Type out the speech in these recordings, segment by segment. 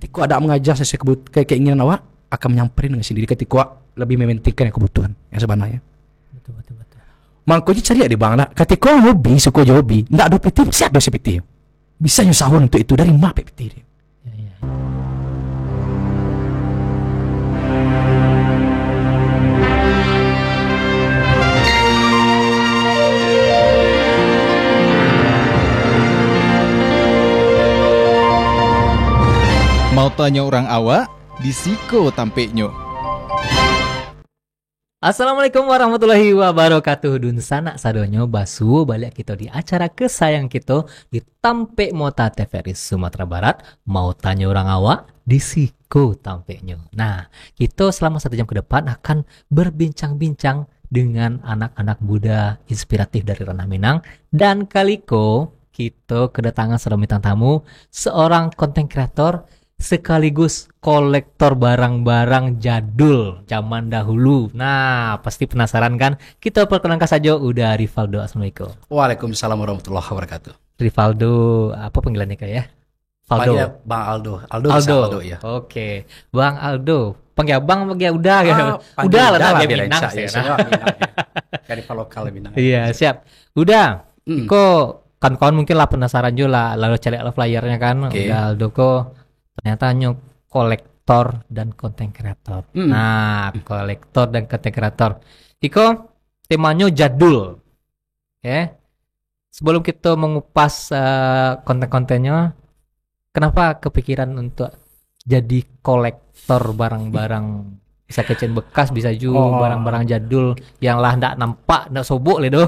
ketika ada mengajar sesuai keinginan awak akan menyamperin dengan sendiri ketika awak lebih mementingkan yang kebutuhan yang sebenarnya. Betul. Makanya cari di bang lah. Ketika awak hobi, suka je hobi, ndak ada PT, siapa ada PT? Bisa nyusahun untuk itu dari mak PT dia. Ya. Mau tanya orang awak, disiko tampeknya. Assalamualaikum warahmatullahi wabarakatuh. Dun sanak sadonyo basu balik kita di acara kesayang kita di Tampek Mota TVRI Sumatera Barat. Mau tanya orang awak, disiko tampeknya. Nah, kita selama 1 jam ke depan akan berbincang-bincang dengan anak-anak muda inspiratif dari Ranah Minang. Dan kaliko kita kedatangan seorang bintang tamu, seorang konten kreator sekaligus kolektor barang-barang jadul zaman dahulu. Nah, pasti penasaran kan? Kita perkenalkan saja udah Rivaldo. Assalamualaikum. Waalaikumsalam warahmatullahi wabarakatuh. Rivaldo, apa panggilannya kak ya? Valdo. Panggil Bang Aldo. Aldo. Aldo ya. Oke, Bang Aldo. Panggil Bang, panggil udah gitu. Panggil Udah lah, biar dia Minang Insya, sih. ya, semua Minang ya. Karifal lokal Minang. Iya, siap. Udah. Kok kawan-kawan mungkin lah penasaran juga lah, lalu cari flyernya kan. Oke. Udah Aldo kok ternyata nyok kolektor dan konten kreator. Nah, kolektor dan konten kreator. Iko temanya jadul. Ya. Sebelum kita mengupas konten-kontennya, kenapa kepikiran untuk jadi kolektor barang-barang bisa kitchen bekas, bisa juga barang-barang jadul yang lah ndak nampak, ndak sobok le do.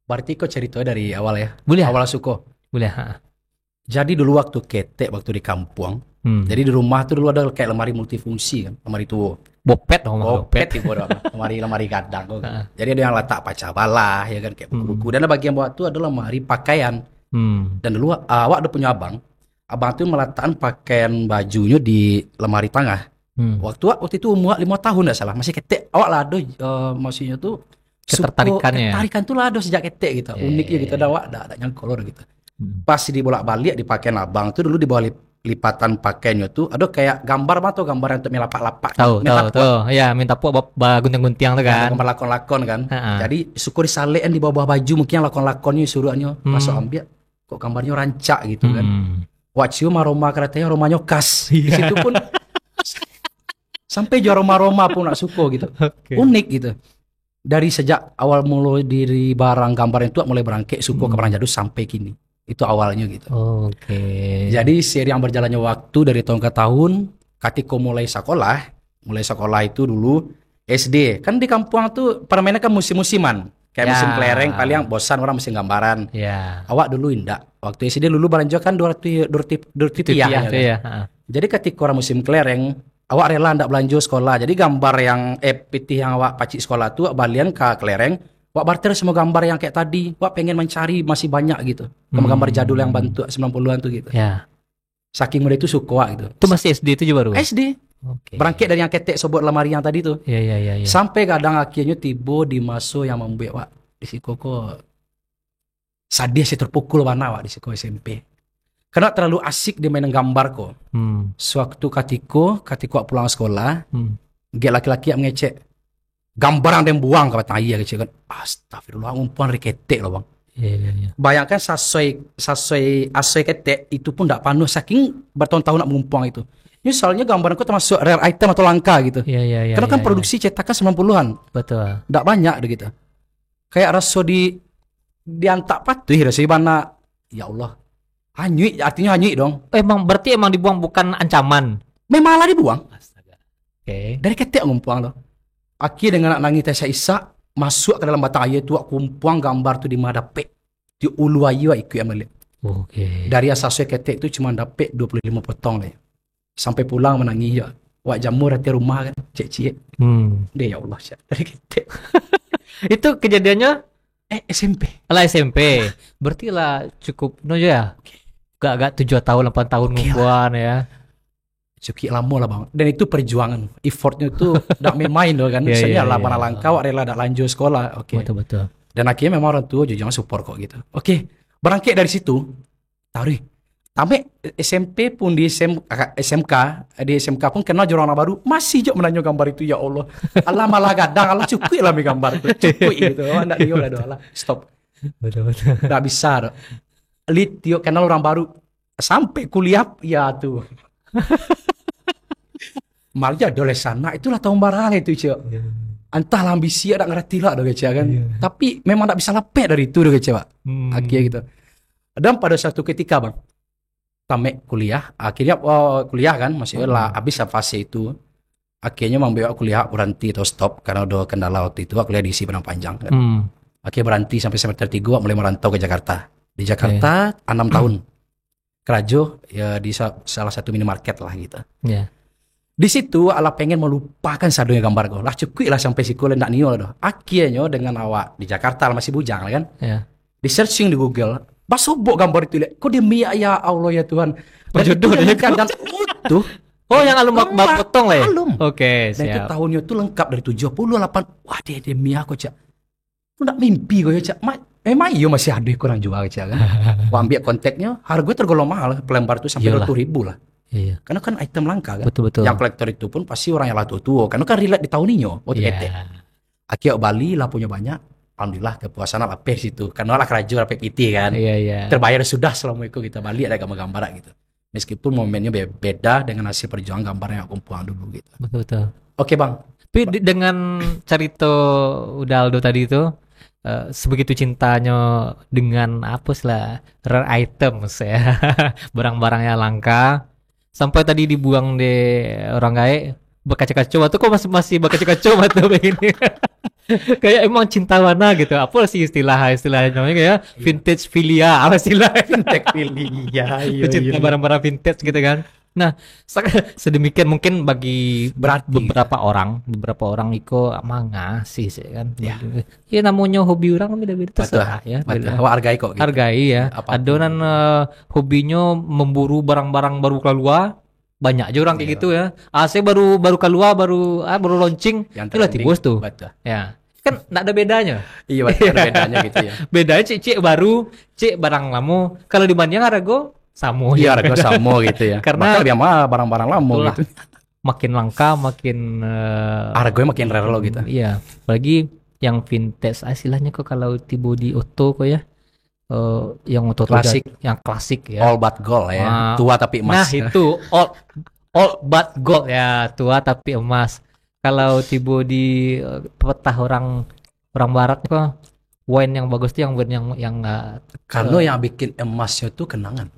Berarti kok cerita dari awal ya? Boleh. Awal suko. Boleh. Jadi dulu waktu ketek, waktu di kampung, jadi di rumah tuh dulu ada kayak lemari multifungsi kan, lemari tua. Bopet Bopet ibu doang, lemari gadang kok. Jadi ada yang letak pacar balah ya kan kayak buku-buku. Dan bagian bawah tuh ada lemari pakaian. Dan dulu awak ada punya abang tuh meletakkan pakaian bajunya di lemari tengah. Waktu itu umur 5 tahun enggak salah, masih ketek. Awak lah ada maksudnya tuh ketertarikannya. Ketertarikan tuh lah ada sejak ketek gitu. Uniknya gitu ada awak ada nyangkolor gitu. Pas dibolak-balik di pakaian abang tuh dulu di bawah lipatan pakaiannya tuh ada kayak gambar atau gambar untuk melapak-lapak. Tahu. Ya, minta puak gunting-gunting tuh kan. Gambar lakon-lakon kan. Jadi syukur disalein di bawah baju mungkin lakon-lakonnya suruhnya masuk ambil kok gambarnya rancak gitu kan. Wacium aroma katanya aromanya khas. Di situ pun sampai jual aroma pun nak suko gitu. Unik gitu. Dari sejak awal mulai dari barang gambar itu mulai berangkat suko ke barang jadul sampai kini. Itu awalnya gitu. Jadi seiring berjalannya waktu dari tahun ke tahun, ketika mulai sekolah itu dulu SD. Kan di kampung tuh permainan kan musim-musiman. Kayak musim kelereng paling bosan orang musim gambaran. Awak dulu indak. Waktu SD dulu belanja kan 200 rupiah ya kan? Jadi ketika orang musim kelereng, awak rela ndak belanja sekolah. Jadi gambar yang PT yang awak pacik sekolah tuh balian ke kelereng. Wak barter semua gambar yang kayak tadi. Wak pengen mencari masih banyak gitu. Gambar jadul yang bantu 90-an tuh gitu. Ya. Saking muda itu suka gitu. Itu masih SD itu juga baru? SD. Berangkat dari yang ketek sobot lemari yang tadi tuh. Iya. Sampai kadang akhirnya tiba di masa yang membuat wak di siko kok sadis terpukul warna wak di siko SMP. Karena terlalu asik dia main gambar kok. Sewaktu ketika wak pulang sekolah, dia laki-laki yang mengecek gambar yang buang ke tayar kecil kan. Astagfirullah, umpuan reketek loh bang. Iya. Bayangkan asoi ketek itu pun tidak panuh saking bertahun-tahun nak mengumpang itu. Ini soalnya gambar aku termasuk rare item atau langka gitu. Iya. Karena kan produksi cetakan 90-an. Betul. Tidak banyak gitu. Kayak rasa diantak patuh rasa mana. Ya Allah. Hanyut, artinya hanyut dong. Berarti emang dibuang bukan ancaman. Memang lah dibuang. Astaga. Dari ketek ngumpang loh. Akhir dengan nak nangis Tessa Isa masuk ke dalam batang air tu kumpuang gambar tu di madapek di ulu ayu ikut yang melihat. Dari asas ketek tu cuma dapat 25 potong lah. Sampai pulang menangis ya. Wak jamur hati rumah kan cek-cek. Dia ya Allah dari ketek. Itu kejadiannya SMP. SMP. Berarti lah cukup ya. Gak 7 tahun 8 tahun ngumpuan ya. Cukup lama lah bang. Dan itu perjuangan. Effortnya itu tidak main loh kan. Misalnya lah mana langkah wak rela tak lanjut sekolah. Betul. Dan akhirnya memang orang tua jangan support kok gitu. Berangkat dari situ. Sampai SMP pun di SMK pun kenal orang baru masih jok menanya gambar itu, ya Allah. Allah malah kadang Allah cukup lah gambar itu. Cukup gitu. Enggak dia lah doa. Stop. Betul. Enggak bisa. Lit yuk kenal orang baru sampai kuliah ya tuh. Malah adolescen itulah tahun barang itu, Cok. Entahlah ambisi ada ngerti lah doge kan. Tapi memang enggak bisa lepet dari itu doge, Pak. Akhirnya gitu. Dan pada suatu ketika, Bang, tamat kuliah, akhirnya kuliah kan masih lah habis fase itu. Akhirnya membawa kuliah berhenti atau stop karena udah kendala waktu itu. Kuliah di Padang Panjang kan. Akhirnya berhenti sampai semester 3 mulai merantau ke Jakarta. Di Jakarta 6 tahun. Kerajo ya di salah satu minimarket lah gitu. Di situ ala pengen melupakan sadonya gambar gue. Lah cukup lah sampai sekolah ndak nio lah. Akhirnya dengan awak di Jakarta masih bujang lah kan. Di searching di Google. Basobok gambar itu lihat. Kok dia ya Allah ya Tuhan. Jodoh dia kan dan tuh. Oh yang alum bak potong lah ya. Alum. Oke, siap. Dan itu tahunnya tuh lengkap dari 78. Wah dia Mia kok, Cak. Lu enggak mimpi kok ya, Cak. Memang iya masih ada kurang jual, Cak kan. Gua ambil kontaknya, harga tergolong mahal. Pelembar itu sampai 200.000 lah. Iya. Karena kan item langka kan. Betul. Yang kolektor itu pun pasti orang yang lah tua. Karena kan relate di tahun ini Akhirnya Bali lah punya banyak. Alhamdulillah kepuasan apa situ karena lah kerajaan apa PT kan terbayar sudah selama itu kita balik ada gambar-gambar gitu meskipun momennya beda dengan hasil perjuangan gambar yang aku puang dulu gitu. Betul. Oke Bang, tapi dengan cerita Udaldo tadi itu sebegitu cintanya dengan apa lah rare items ya barang-barang yang langka sampai tadi dibuang di orang gaek berkaca-kaca tuh kok masih berkaca-kaca tuh begini. Kayak emang cinta mana gitu. Apa sih istilahnya kayak vintage filia, apa istilah vintage filia. Cinta barang-barang vintage gitu kan. Nah, sedemikian mungkin bagi beberapa orang iko manga sih kan. Ya namanya hobi orang kan beda-beda terserah ya. Hargai kok gitu. Hargai ya. Adonan hobinya memburu barang-barang baru keluar. Banyak aja orang kayak gitu ya. AC baru keluar baru launching itulah tibus tuh. Ya. Kan enggak ada bedanya. Iya, ada bedanya gitu ya. Bedanya cek baru, cek barang lama. Kalau dibanding harga sama. Iya, harga sama gitu ya. Karena lebih mahal barang-barang lama gitu. Makin langka, makin harganya makin rare lo gitu. Iya, apalagi yang vintage istilahnya kok kalau tiba di auto kok ya. Yang untuk klasik, yang klasik ya. All but gold ya. Tua tapi emas. Nah, itu all but gold ya, tua tapi emas. Kalau tiba di petah orang barat kok wine yang bagus tuh yang kalau yang bikin emasnya tuh kenangan.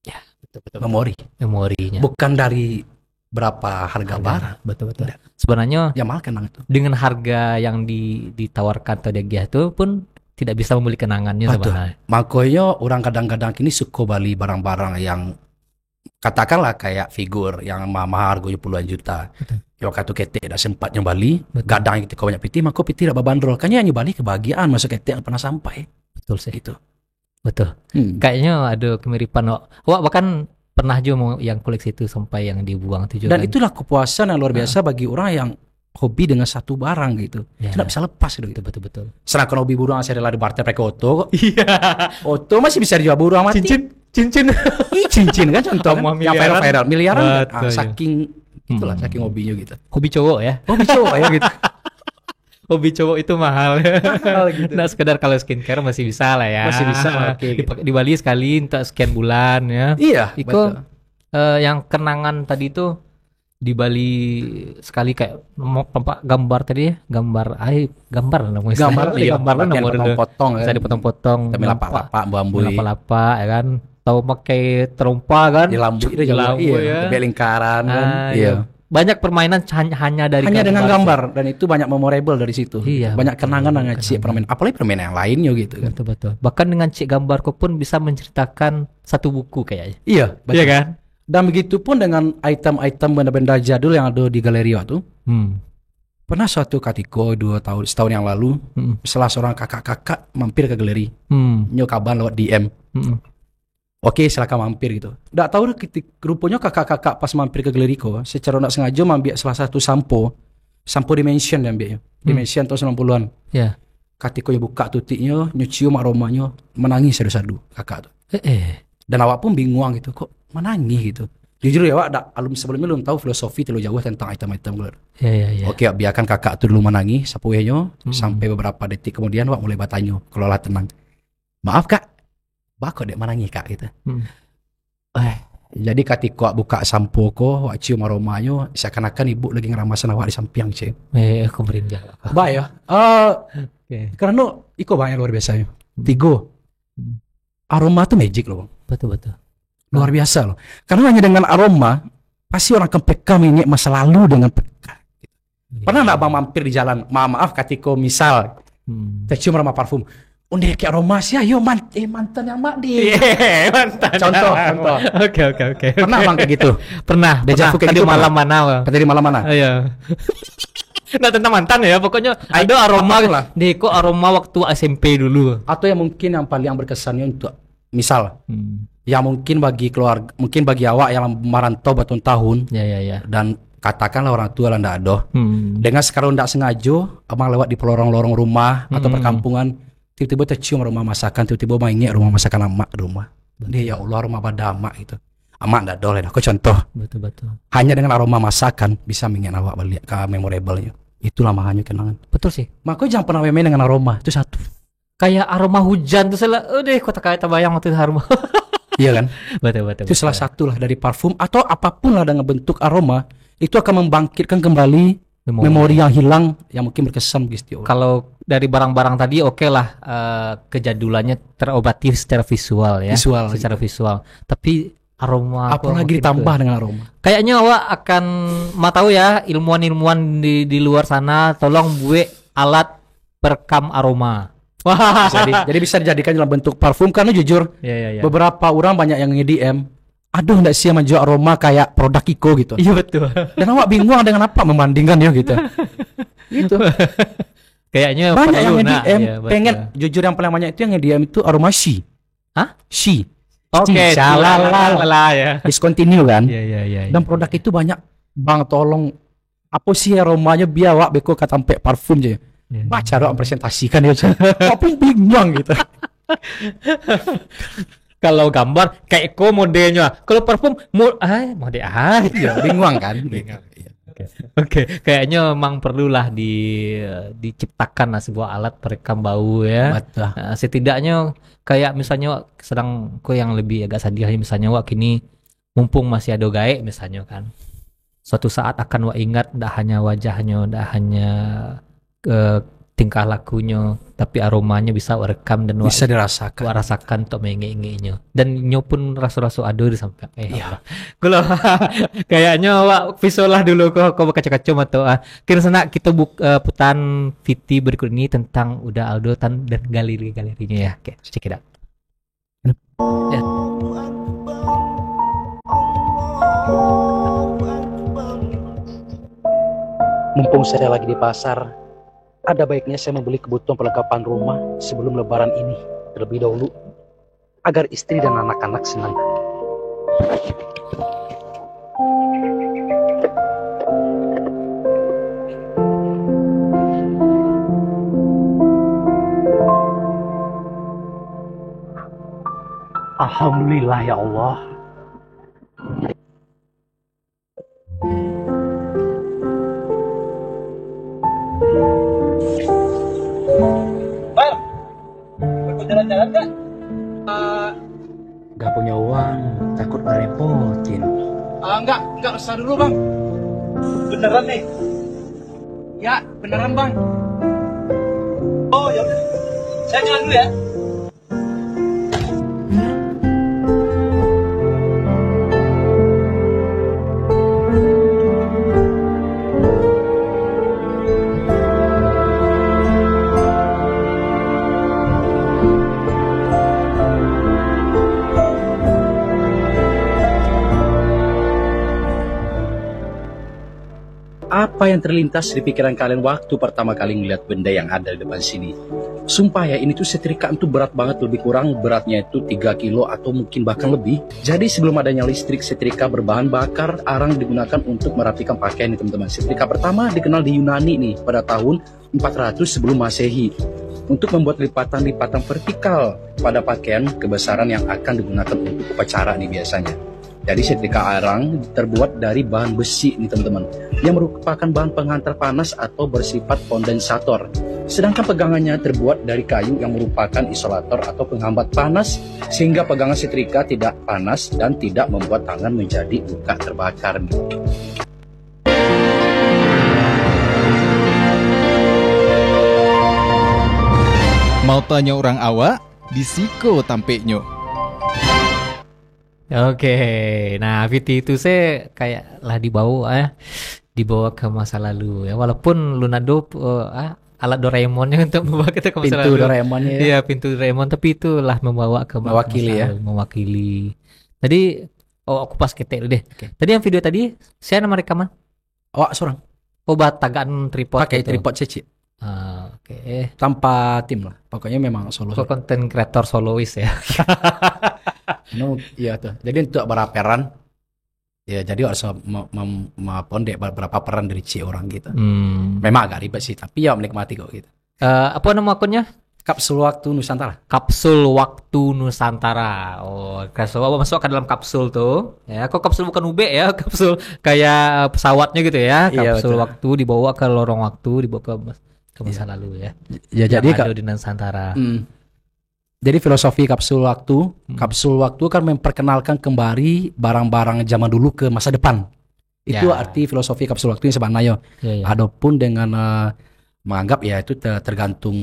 Ya, betul. Memorinya. Bukan dari berapa harga barang. Betul. Sebenarnya ya mahal kenangan itu. Dengan harga yang ditawarkan atau dia itu pun tidak bisa membeli kenangannya sebenarnya. Makanya orang kadang-kadang ini suka beli barang-barang yang katakanlah kayak figur yang mahal harganya puluhan juta. Ya waktu ketek dah sempat nyobali, gadang ketika banyak piti, maka piti dah babandrol. Kayaknya nyobali kebahagiaan masuk ketek yang pernah sampai. Betul sih. Itu. Betul. Kayaknya ada kemiripan. Wah bahkan pernah juga yang koleksi itu sampai yang dibuang itu juga. Dan itulah kepuasan yang luar biasa bagi orang yang hobi dengan satu barang gitu. Tidak bisa lepas gitu. Betul. Sedangkan hobi burung saya adalah di barter pakai oto kok. Iya. Oto masih bisa dijual burung mati. Cincin kan contoh kan? Yang viral miliaran kan? Saking itulah saking hobinya gitu. Hobi cowok ya. Gitu. Hobi cowok itu mahal gitu. Nah sekedar kalau skincare masih bisa lah ya. Masih bisa gitu. Di Bali sekali untuk sekian bulan ya. Iya. Iko yang kenangan tadi itu di Bali sekali kayak nampak gambar tadi ya, gambar potong bisa dipotong-potong tapi lapa-lapa bambu ya kan, tahu pakai terompa kan di lambu ya, lingkaran kan iya. Banyak permainan hanya dengan gambar dan itu banyak memorable dari situ. Iya, banyak kenangan dengan cik permainan, apalagi permainan yang lainnya gitu kan. Betul. Bahkan dengan cik gambar kok pun bisa menceritakan satu buku kayaknya. Iya, betul. Iya kan? Dan begitu pun dengan item-item benda-benda jadul yang ada di galeri waktu. Pernah suatu ketika setahun yang lalu, salah seorang kakak-kakak mampir ke galeri, nyokaban lewat DM. Oke, silakan mampir gitu. Nggak tahu rupanya kakak-kakak pas mampir ke galeri kok, secara nggak sengaja mampir salah satu sampo Dimension yang ambilnya. Dimension tahun 90-an. Ya. Ketika buka tutiknya, nyucium aromanya, menangis sadu-sadu kakak tuh. Dan awak pun bingung gitu, kok menangis gitu. Jujur ya awak sebelumnya belum tahu filosofi terlalu jauh tentang item-item gitu. Ya. Oke, biarkan kakak tuh dulu menangis sapuenya sampai beberapa detik kemudian awak mulai bertanya, kalau lah tenang. Maaf kak, bakal dek menangis kak gitu. Jadi ketika buka sampo ko, wak cium aromanya, seakan-akan ibu lagi ngeramasan awak di samping cik. Aku merindah. Baik ya. Karena iko banyak luar biasa ya. Tigo. Aroma tuh magic loh. Betul. Luar biasa loh. Karena hanya dengan aroma, pasti orang akan peka mengingat masa lalu dengan peka. Pernah nggak bang mampir di jalan? Maaf ketika misal, tercium aroma parfum. Udah kayak aroma sih, ayo mantan yang mak di. Mantan. Contoh. Oke. Pernah bang kayak gitu? Pernah. Tadi gitu, malam mana? Tadi malam mana? Iya. Nah tentang mantan ya, pokoknya ada aroma lah. Kok aroma waktu SMP dulu. Atau yang mungkin yang paling berkesannya untuk misal, yang mungkin bagi keluarga, mungkin bagi awak yang merantau bertahun-tahun. Ya. Dan katakanlah orang tua lah ndak ada. Dengan sekarang ndak sengaja, abang lewat di lorong-lorong rumah atau perkampungan. Tiba-tiba tercium aroma masakan, tiba-tiba mainnya aroma masakan amak di rumah. Dia ya Allah aroma pada amak gitu. Amak ndak boleh. Aku contoh. Betul. Hanya dengan aroma masakan bisa mengingat awak balik ke memorable-nya. Itulah makanya kenangan. Betul sih. Makanya jangan pernah main dengan aroma. Itu satu. Kayak aroma hujan tuh udah kota kayak terbayang waktu itu aroma. Iya kan? Betul. Itu salah satu lah dari parfum atau apapun lah dengan bentuk aroma. Itu akan membangkitkan kembali memori yang hilang yang mungkin berkesan gitu. Kalau dari barang-barang tadi oke lah, kejadulannya terobati secara visual ya. Secara visual. Tapi aroma apalagi ditambah dengan aroma. Kayaknya awak akan mau tahu ya, ilmuwan-ilmuwan di luar sana tolong buat alat perekam aroma. Wah, jadi bisa dijadikan dalam bentuk parfum karena jujur beberapa orang banyak yang nge-DM, aduh enggak sih menjual aroma kayak produk Iko gitu. Iya betul. Dan awak bingung dengan apa membandingkan ya gitu. Gitu. Kayaknya banyak yang nge-DM pengen jujur yang paling banyak itu yang nge-DM itu aroma She. Hah? She. Oke, salah ya. Discontinue kan? Iya. Dan produk itu banyak. Bang tolong apa sih aromanya biar wak beko kata sampai parfum aja. Baca doang presentasikan ya. Tapi bingung gitu. Kalau gambar kayak modelnya. Kalau parfum model bingung kan? Oke. Kayaknya memang perlulah diciptakan lah sebuah alat perekam bau ya. Setidaknya kayak misalnya sedang yang lebih agak sadis misalnya wak kini mumpung masih ada gaek misalnya kan. Suatu saat akan wak ingat tidak hanya wajahnya, tidak hanya tingkah lakunya, tapi aromanya bisa rekam dan bisa dirasakan. Rasakan untuk mengenge-engenya. Dan nyo pun rasa-rasa ada di samping. Kalau kayaknya wak visual lah dulu kok kaca-kaca atau kira sana kita putan VT berikut ini tentang Uda Aldo dan galeri-galerinya ya. Oke, check it out. Ya. Mumpung saya lagi di pasar, ada baiknya saya membeli kebutuhan perlengkapan rumah sebelum lebaran ini terlebih dahulu, agar istri dan anak-anak senang. Alhamdulillah ya Allah. Jalan-jalan gak? Gak punya uang, takut ngerepotin. Enggak usah dulu bang. Beneran nih? Ya, beneran bang. Oh ya udah, saya jalan dulu ya. Apa yang terlintas di pikiran kalian waktu pertama kali ngeliat benda yang ada di depan sini? Sumpah ya, ini tuh setrika itu berat banget, lebih kurang beratnya itu 3 kilo atau mungkin bahkan lebih. Jadi sebelum adanya listrik, setrika berbahan bakar arang digunakan untuk merapikan pakaian nih teman-teman. Setrika pertama dikenal di Yunani nih pada tahun 400 sebelum Masehi. untuk membuat lipatan-lipatan vertikal pada pakaian kebesaran yang akan digunakan untuk upacara nih biasanya. Jadi setrika arang terbuat dari bahan besi nih teman-teman, yang merupakan bahan penghantar panas atau bersifat kondensator. Sedangkan pegangannya terbuat dari kayu yang merupakan isolator atau penghambat panas, sehingga pegangan setrika tidak panas dan tidak membuat tangan menjadi luka terbakar nih. Mau tanya orang awak, disiko tampeknya. Oke, nah VT itu saya kayak lah dibawa ke masa lalu ya. Walaupun Lunado alat Doraemonnya untuk membawa kita ke masa lalu. Pintu Doraemonnya ya. Iya, pintu Doraemon, tapi itulah membawa ke Mewakili masa ya. lalu, mewakili. Tadi aku pas ketek dulu deh. Oke. Tadi yang video tadi saya nama rekaman. Awak seorang tagaan tripod pakai gitu. tripod ceci Oke. tanpa tim lah. Pokoknya memang solo. So konten kreator solois ya. Iya tuh. Jadi untuk beraperan, ya jadi harus mempondek beberapa peran dari orang gitu. Memang agak ribet sih, tapi ya menikmati kok gitu. Apa nama akunnya? Kapsul Waktu Nusantara. Kapsul Waktu Nusantara. Oh, kapsul masuk ke dalam kapsul tuh. Ya, kok kapsul bukan UB ya? Kapsul kayak pesawatnya gitu ya. Iya, Kapsul betul. waktu dibawa ke lorong waktu, dibawa ke masa lalu ya. Ya jadi Yang ada di Nusantara. jadi filosofi kapsul waktu kan memperkenalkan kembali barang-barang zaman dulu ke masa depan. Itu Ya. arti filosofi kapsul waktu yang sebenarnya. Ya, ya. Adapun dengan menganggap ya itu tergantung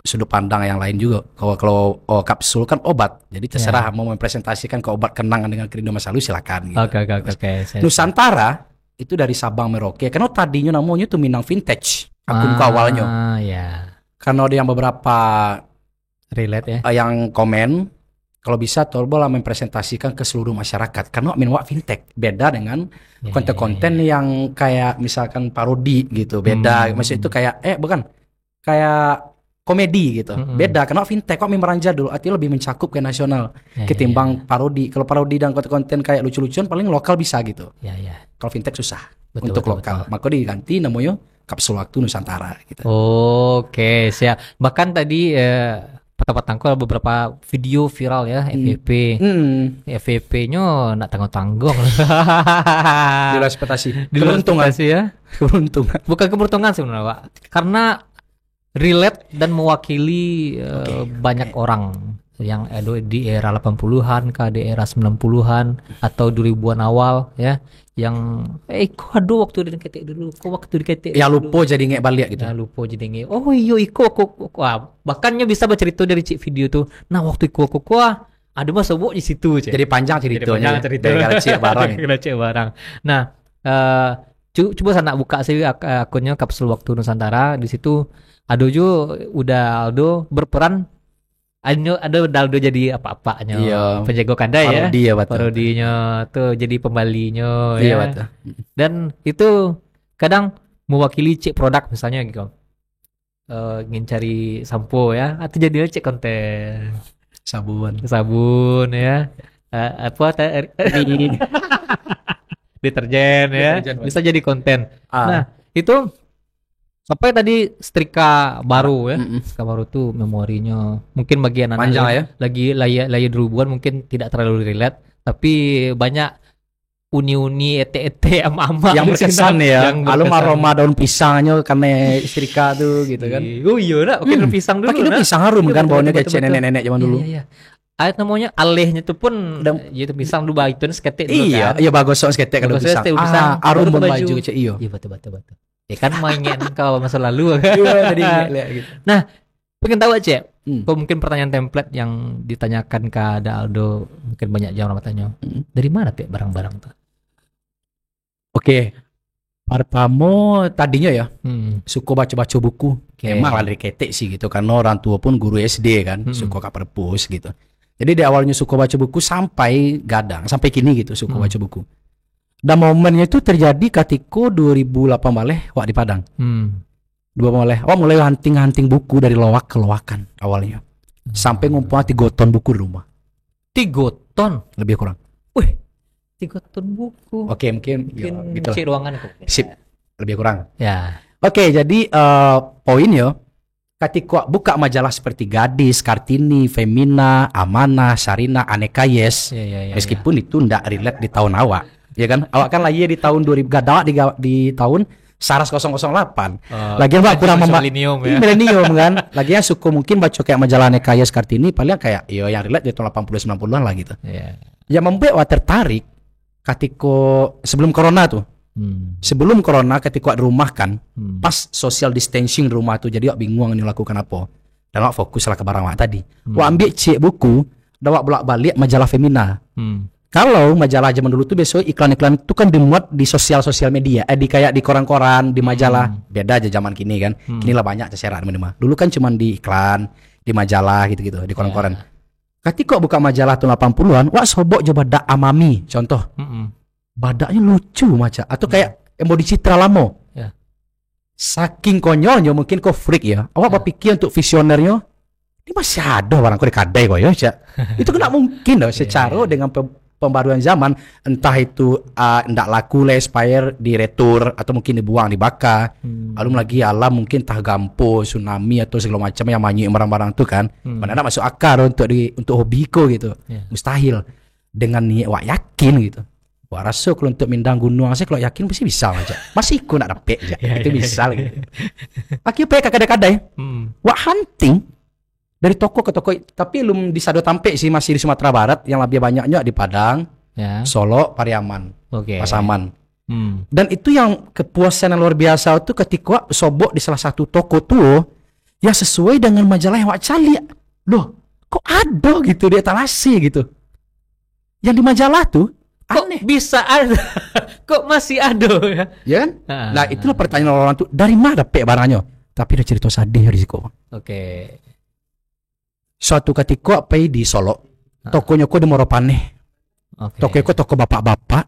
sudut pandang yang lain juga. Kalau kapsul kan obat, jadi terserah mau mempresentasikan ke obat kenangan dengan kerinduan masa lalu silakan. Gitu. Oke. Nusantara itu dari Sabang Merauke. Karena tadinya namanya itu Minang Vintage akun awalnya. Ya. Karena ada yang beberapa Relate ya. yang komen kalau bisa tolonglah mempresentasikan ke seluruh masyarakat. Karena minwak fintech beda dengan konten-konten yang kayak misalkan parodi gitu. Beda. Maksudnya itu kayak bukan kayak komedi gitu. Beda karena fintech kok meranjah dulu artinya lebih mencakup ke nasional ketimbang parodi. Kalau parodi dan konten-konten kayak lucu-lucuan paling lokal bisa gitu. Ya. Kalau fintech susah Betul, untuk betul, lokal. Maka diganti namanya Kapsul Waktu Nusantara gitu. Oke, siap. Bahkan tadi petang-petangku ada beberapa video viral ya, FVP. FVP-nya nak tanggung-tanggung. Di luar ekspektasi. Di luar Keberuntungan. ekspektasi ya. Keberuntungan. Bukan keberuntungan sebenarnya, Pak. Karena relate dan mewakili banyak orang yang di era 80-an di era 90-an atau 2000-an awal ya, yang kok aduh waktu diketik dulu, kok waktu diketik Ya dulu. lupa jadi ngek balik gitu. Ya lupa jadi ngek. Oh iya iko aku bahkannya bisa bercerita dari cik video tuh. Nah waktu iko aku ada mas sobok di situ aja. Jadi panjang ceritanya. cerita. Gara-gara cek barang. Gara-gara cek barang. Nah, coba sana buka sih akunnya Kapsul Waktu Nusantara. Di situ ada juga udah Aldo berperan. Ada Aldo jadi apa-apanya. Iya. Penjago kanda ya. Parodi ya betul. Parodinya tuh jadi pembalinya Iya ya. betul. Dan itu kadang mewakili cek produk misalnya gitu. Ingin cari sampo ya, atau jadi cek konten sabun ya, deterjen ya, Deterjen, bisa jadi konten. Ah. Nah itu sampai tadi setrika baru ya, Mm-mm. setrika baru tuh memorinya mungkin bagi anak-anak Panjang yang ya. lagi layar 2000-an mungkin tidak terlalu relate, tapi banyak uni-uni ete-ete ama-ama yang berkesan ya. yang Lalu berkesan. aroma daun pisangnya karena istrika tuh gitu kan. Oh iya nak, oke pisang dulu. Pakai daun nak. pisang harum Iya, kan betul, baunya betul, kayak betul, betul. nenek-nenek zaman dulu. Iya. Ayat namanya alehnya tuh pun itu pisang dulu itu seketik dulu Iya, kan. iya bagus soal seketek kalau Bagus pisang. seketek pisang. Arum Baru bon baju. baju cek iyo. Iya betul. Ya kan mainin kau masa lalu kan. Iya, jadi lihat gitu. Pengen tahu aja. Hmm. Kok mungkin pertanyaan template yang ditanyakan ke Ada Aldo mungkin banyak jawab tanya. Dari mana tuh barang-barang tuh? Oke. Pertama tadinya ya suka baca-baca buku. Oke. Emang lah dari ketek sih gitu karena orang tua pun guru SD kan, suka ke perpus gitu. Jadi di awalnya suka baca buku sampai gadang, sampai kini gitu suka baca buku. Dan momennya itu terjadi ketika 2008 balik wak di Padang. Mulai hunting buku dari lowak ke lowakan awalnya. Sampai ngumpul 3 ton buku di rumah. 3 ton. Lebih kurang. Wih. 3 ton buku. Oke, mungkin gitu cek ruangan kok. Sip. Lebih kurang. Ya. Oke, jadi poinnya ketika buka majalah seperti Gadis, Kartini, Femina, Amanah, Sarina, Aneka Yes, meskipun itu ndak relate di tahun awak, ya kan? Awak kan lahir di tahun 2000, gadawak di tahun Saras 008. Lagian Pak kurang milenium ya. Milenium kan. Lagian suku mungkin baca kayak majalah Aneka Yes, Kartini paling kayak yang relate di tahun 80 90-an lah gitu. Yang membuat awak tertarik ketika sebelum corona tuh. Sebelum corona ketika di rumah kan, pas social distancing di rumah tuh, jadi wak bingung nih lakukan apa. Dan wak fokus lah ke barang wak tadi. Wak ambil cek buku, dan wak bolak-balik majalah Femina. Kalau majalah zaman dulu tuh biasanya iklan-iklan itu kan dimuat di sosial media, di kayak di koran-koran, di majalah. Beda aja zaman kini kan. Kini lah banyak terserak minimal. Dulu kan cuma di iklan, di majalah gitu-gitu, di koran-koran. Ketika buka majalah tahun 80-an, wak sobok coba badak Amami, contoh. Badaknya lucu macam atau kayak embodi citra lama. Saking konyolnya mungkin kau freak ya. Awak berpikir untuk visionernya ini masih ada barang kau di kadai kau ya. Itu kena mungkin loh secara dengan pembaruan zaman, entah itu ndak laku lah, expire di retur atau mungkin dibuang dibakar. Lalu lagi alam mungkin tah gampo, tsunami atau segala macam yang manyuk barang-barang itu kan. Mana nak masuk akal untuk hobi kau gitu. Mustahil. Dengan niat wak yakin gitu. Wak rasa kalau untuk mindang gunung saya kalau yakin pasti bisa aja. Masih ikut nak dapet aja. Itu bisa gitu. Akhirnya kadang-kadang wak hunting dari toko ke toko, tapi belum di Sado Tampe sih, masih di Sumatera Barat, yang lebih banyaknya di Padang, Solo, Pariaman, Pasaman. Dan itu yang kepuasan yang luar biasa itu ketika wak sobok di salah satu toko tuh ya sesuai dengan majalah yang wak cari. Loh, kok ada gitu di etalase gitu. Yang di majalah tuh aneh. Kok bisa ada? Kok masih ada ya? Ya kan? Nah, itulah pertanyaan orang tuh, dari mana dapet barangnya? Tapi ada cerita sadih risiko. Suatu ketika pergi di Solo, tokonya kok di Moropaneh. Tokonya kok toko bapak-bapak,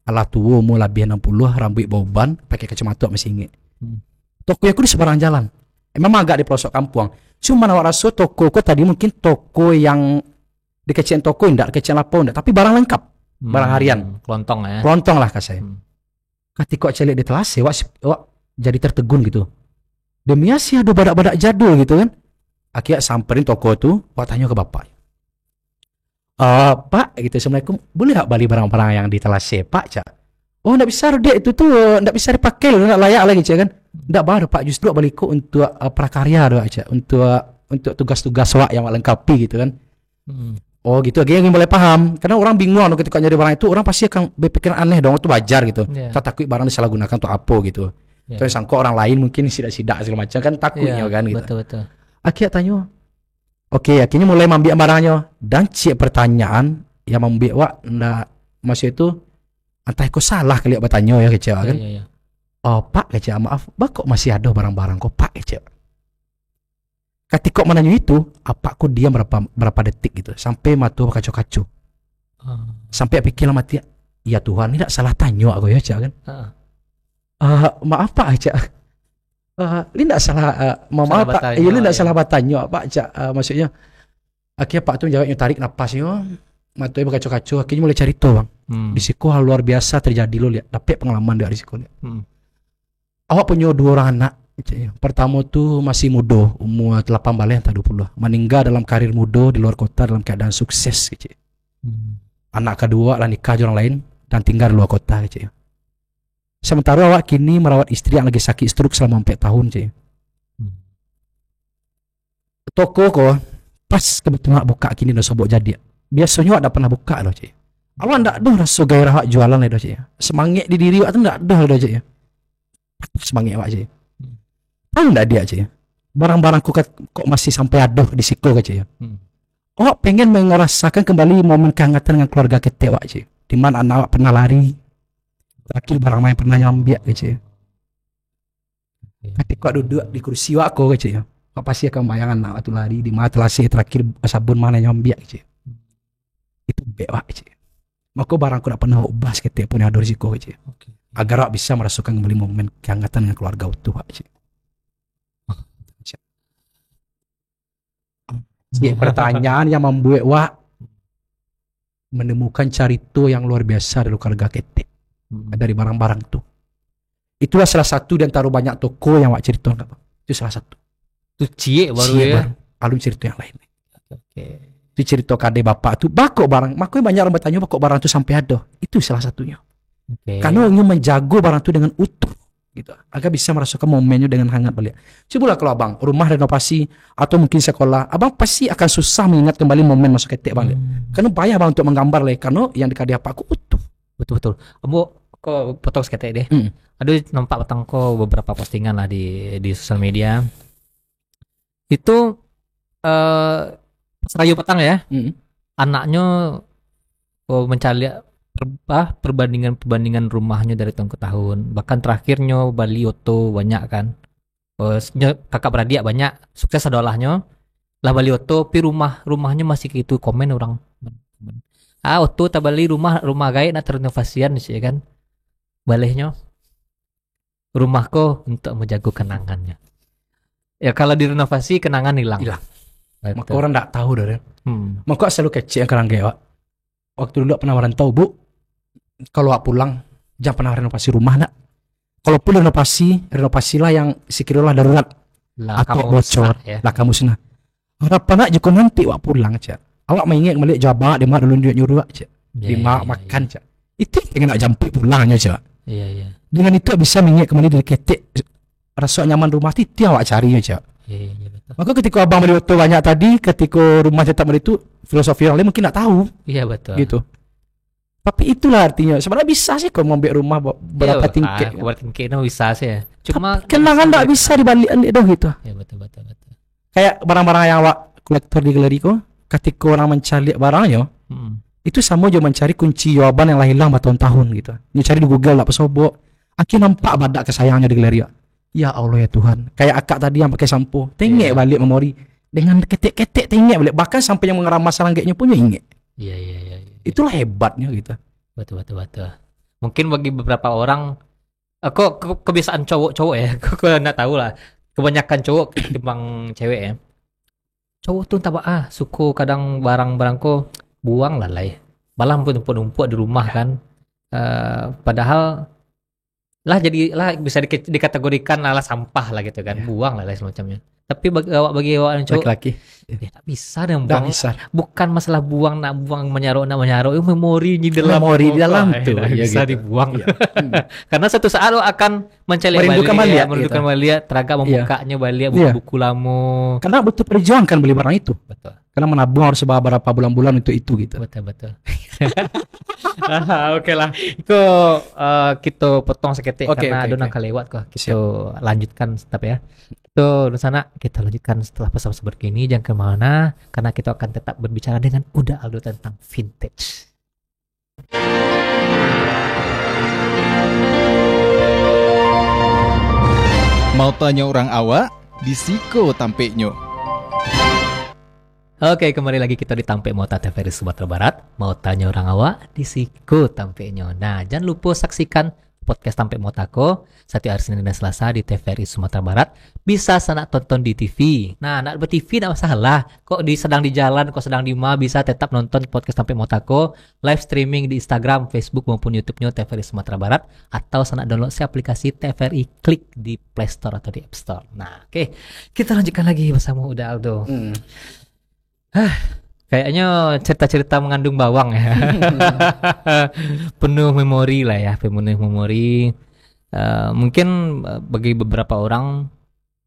ala tua umur lebih 60, rambut boban, pakai kacamata masih inget. Tokonya kok di seberang jalan. Memang agak di pelosok kampung. Cuma awak rasa toko kok tadi mungkin toko yang dikecilan toko ndak, dikecilan lapau ndak, tapi barang lengkap. Barang harian, kelontong ya. Kelontong lah kasih. Ketika celik di telase, wak jadi tertegun gitu. Demi sih ada badak-badak jadul gitu kan. Akhirnya samperin toko tuh, wak tanya ke bapak. Pak, gitu, Assalamualaikum, boleh gak balik barang-barang yang di telase, Pak, Cak? Oh, ndak bisa dia itu tuh, ndak bisa dipakai loh, ndak layak lagi, Cak kan? Ndak baru Pak, justru balik kok untuk prakarya doa, Cak, untuk tugas-tugas wak yang wak lengkapi gitu kan. Oh gitu, akhirnya boleh paham. Karena orang bingung ketika nyari barang itu, orang pasti akan berpikiran aneh dong, itu wajar gitu. Tak takut barang disalahgunakan untuk apa gitu. Terus sangka orang lain mungkin sidak-sidak segala macam kan takutnya kan gitu. Betul. Akhirnya tanya, oke, akhirnya mulai ambil barangnya. Dan cik pertanyaan yang membuat wak ndak masih itu, entah aku salah kali bertanya ya kecewa kan. Oh Pak kecewa, maaf, kok masih ada barang-barang kok Pak kecewa. Ketika menanya itu, apa aku diam berapa detik gitu, sampai mata kacau-kacau. Sampai pikir mati, ya Tuhan, ini tidak salah tanya aku ya, Cak kan? Maaf Pak, Cak. Ini tidak salah, maaf Pak, ini tidak salah bertanya, Pak, Cak. Maksudnya, akhirnya Pak tuh jawabnya tarik napasnya, matanya berkacau-kacau, akhirnya mulai cari tahu bang. Di situ hal luar biasa terjadi lo lihat, dapat pengalaman dari situ lihat. Awak punya 2 orang anak. Pertama tuh masih muda, umur 18 atau 20, meninggal dalam karir muda di luar kota dalam keadaan sukses gitu. Anak kedua lah nikah orang lain dan tinggal di luar kota gitu. Sementara awak kini merawat istri yang lagi sakit stroke selama 4 tahun gitu. Toko kok pas kebetulan buka kini udah sobok jadi. Biasanya awak tak pernah buka loh cik. Awak ndak ada rasa gairah awak jualan lah cik. Semangat di diri awak tu ndak ada loh cik. Semangat awak cik. Tahu enggak dia aja ya? Barang-barangku kok masih sampai ada di siku aja ya. Awak pengen merasakan kembali momen kehangatan dengan keluarga kita aja. Di mana anak awak pernah lari. Terakhir barang main pernah nyambiak aja ya. Ketika duduk di kursi awak aja ya. Awak pasti akan bayangkan anak tu lari di mana telasi terakhir sabun mana nyambiak aja. Itu bewak aja. Maka barangku tak pernah ubah kita punya ada risiko aja. Agar awak bisa merasakan kembali momen kehangatan dengan keluarga utuh aja. Pertanyaan yang membuat wak menemukan carito yang luar biasa dari keluarga ketek dari barang-barang itu. Itulah salah satu di antara banyak toko yang wak cerita. Itu salah satu. Tuh cie baru Cie ya. baru. Alun cerita yang lain. Oke. Itu cerita kade bapak tuh bakok barang. Makanya banyak orang bertanya bakok barang tuh sampai ada. Itu salah satunya. Oke. Karena ingin menjago barang itu dengan utuh gitu. Agar bisa merasakan momennya dengan hangat balik. Cobalah kalau abang rumah renovasi atau mungkin sekolah, abang pasti akan susah mengingat kembali momen masa ketik bang. Karena payah bang untuk menggambar lah. Karena yang dikade apa aku utuh. Betul. Ambo kok potong seketek deh. Aduh nampak petang kok beberapa postingan lah di sosial media. Itu pas rayu petang ya. Anaknya mencari perbandingan rumahnya dari tahun ke tahun. Bahkan terakhirnya Bali Oto banyak kan. Kakak beradik banyak sukses adolahnya. Lah Bali Oto pi rumahnya masih gitu komen orang. Oto tak bali rumah gaya nak renovasian sih kan. Balehnya rumahku untuk menjaga kenangannya. Ya kalau direnovasi kenangan hilang. Maka orang tak tahu dah. Maka selalu kecil yang kerang gaya. Waktu dulu pernah merantau bu. Kalau pulang jangan pernah renovasi rumah nak. Kalau pun renovasilah yang sekiranya darurat atau bocor lah kamu sana. Harapan nak jika nanti wak pulang aja. Awak mengingat melihat jawab dia mak dulu dia nyuruh aja. Dia makan aja. Itu yang nak jampi pulangnya aja. Iya. Dengan itu bisa mengingat kembali dari ketik rasa nyaman rumah itu awak cari aja. Iya betul. Maka ketika abang beli waktu banyak tadi, ketika rumah tetap beli itu filosofi orang lain mungkin tak tahu. Iya betul. Gitu. Tapi itulah artinya. Sebenarnya bisa sih kalau mau ambil rumah berapa tingkat. Berapa tingkat itu bisa sih ya. Cuma kenangan tak bisa dibalikin itu gitu. Ya betul. Kayak barang-barang yang awak kolektor di galeri kok, ketika orang mencari barangnya, itu sama aja mencari kunci jawaban yang hilang bertahun-tahun gitu. Dia cari di Google lah pesobok. Akhirnya nampak badak kesayangnya di galeri. Ya Allah ya Tuhan. Kayak akak tadi yang pakai sampo, tengok balik memori dengan ketik-ketik tengok balik. Bahkan sampai yang mengeram masalah geknya punya ingat. Iya. Itulah hebatnya gitu. Betul. Mungkin bagi beberapa orang, kok kebiasaan cowok ya, kok nggak tahu lah. Kebanyakan cowok ketimbang cewek ya. Cowok tuh tak suku kadang barang-barang kok buang lah ya. Malah numpuk di rumah kan. Padahal lah bisa dikategorikan lah sampah lah gitu kan, buang lah semacamnya. Tapi bagi awak yang cowok laki-laki tak bisa dong buang. Bukan masalah buang menyaruh itu memori di dalam tuh bisa gitu. Dibuang. Karena satu saat lo akan merindukan balik teraga membukanya balik buku-buku lama. Karena betul perjuangkan beli barang itu. Betul. Karena menabung harus berapa bulan-bulan untuk itu gitu. Betul. Oke lah. Itu kita potong seketik karena ada nangka lewat kok. Kita lanjutkan tetap ya. Itu di sana kita lanjutkan setelah pesan begini. Jangan kemana karena kita akan tetap berbicara dengan Uda Aldo tentang vintage. Mau tanya orang awak, disiko tampeknya. Oke, kembali lagi kita di Tampek Mota TVRI Sumatera Barat. Mau tanya orang awak, disiko tampeknya. Nah, jangan lupa saksikan podcast Tampek Motako setiap hari Senin dan Selasa di TVRI Sumatera Barat. Bisa sana tonton di TV. Nah, nak ber-TV tak masalah. Kok sedang di jalan, kok sedang di rumah, bisa tetap nonton podcast Tampek Motako live streaming di Instagram, Facebook maupun YouTube-nya TVRI Sumatera Barat, atau sana download aplikasi TVRI Klik di Play Store atau di App Store. Nah, oke. Kita lanjutkan lagi bersama Uda Aldo. Kayaknya cerita-cerita mengandung bawang ya. Penuh memori lah ya, penuh memori. Mungkin bagi beberapa orang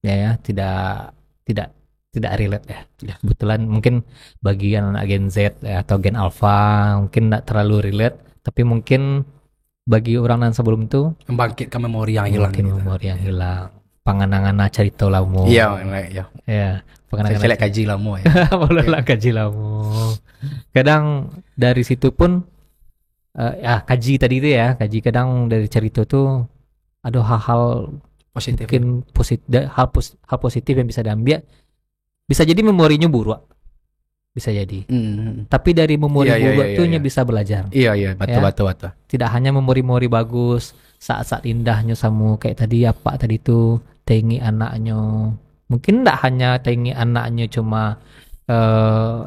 ya tidak relate ya. Kebetulan mungkin bagi anak Gen Z ya, atau Gen Alpha mungkin tidak terlalu relate, tapi mungkin bagi orang yang sebelum itu membangkitkan memori yang hilang. Memori yang hilang. Panganangan cerita lama. Iya. Ya. Saya kaji lama ya. Bolehlah kaji lama. Kadang dari situ pun kaji tadi itu ya, kaji kadang dari cerita tuh ada hal-hal positif, mungkin hal positif yang bisa diambil. Bisa jadi memorinya buruk. Bisa jadi. Tapi dari memori buruk tuh bisa belajar. Iya, betul. Tidak hanya memori-memori bagus, saat-saat indahnya sama kayak tadi apa tadi tuh tengi anaknya. Mungkin tidak hanya tengi anaknya cuma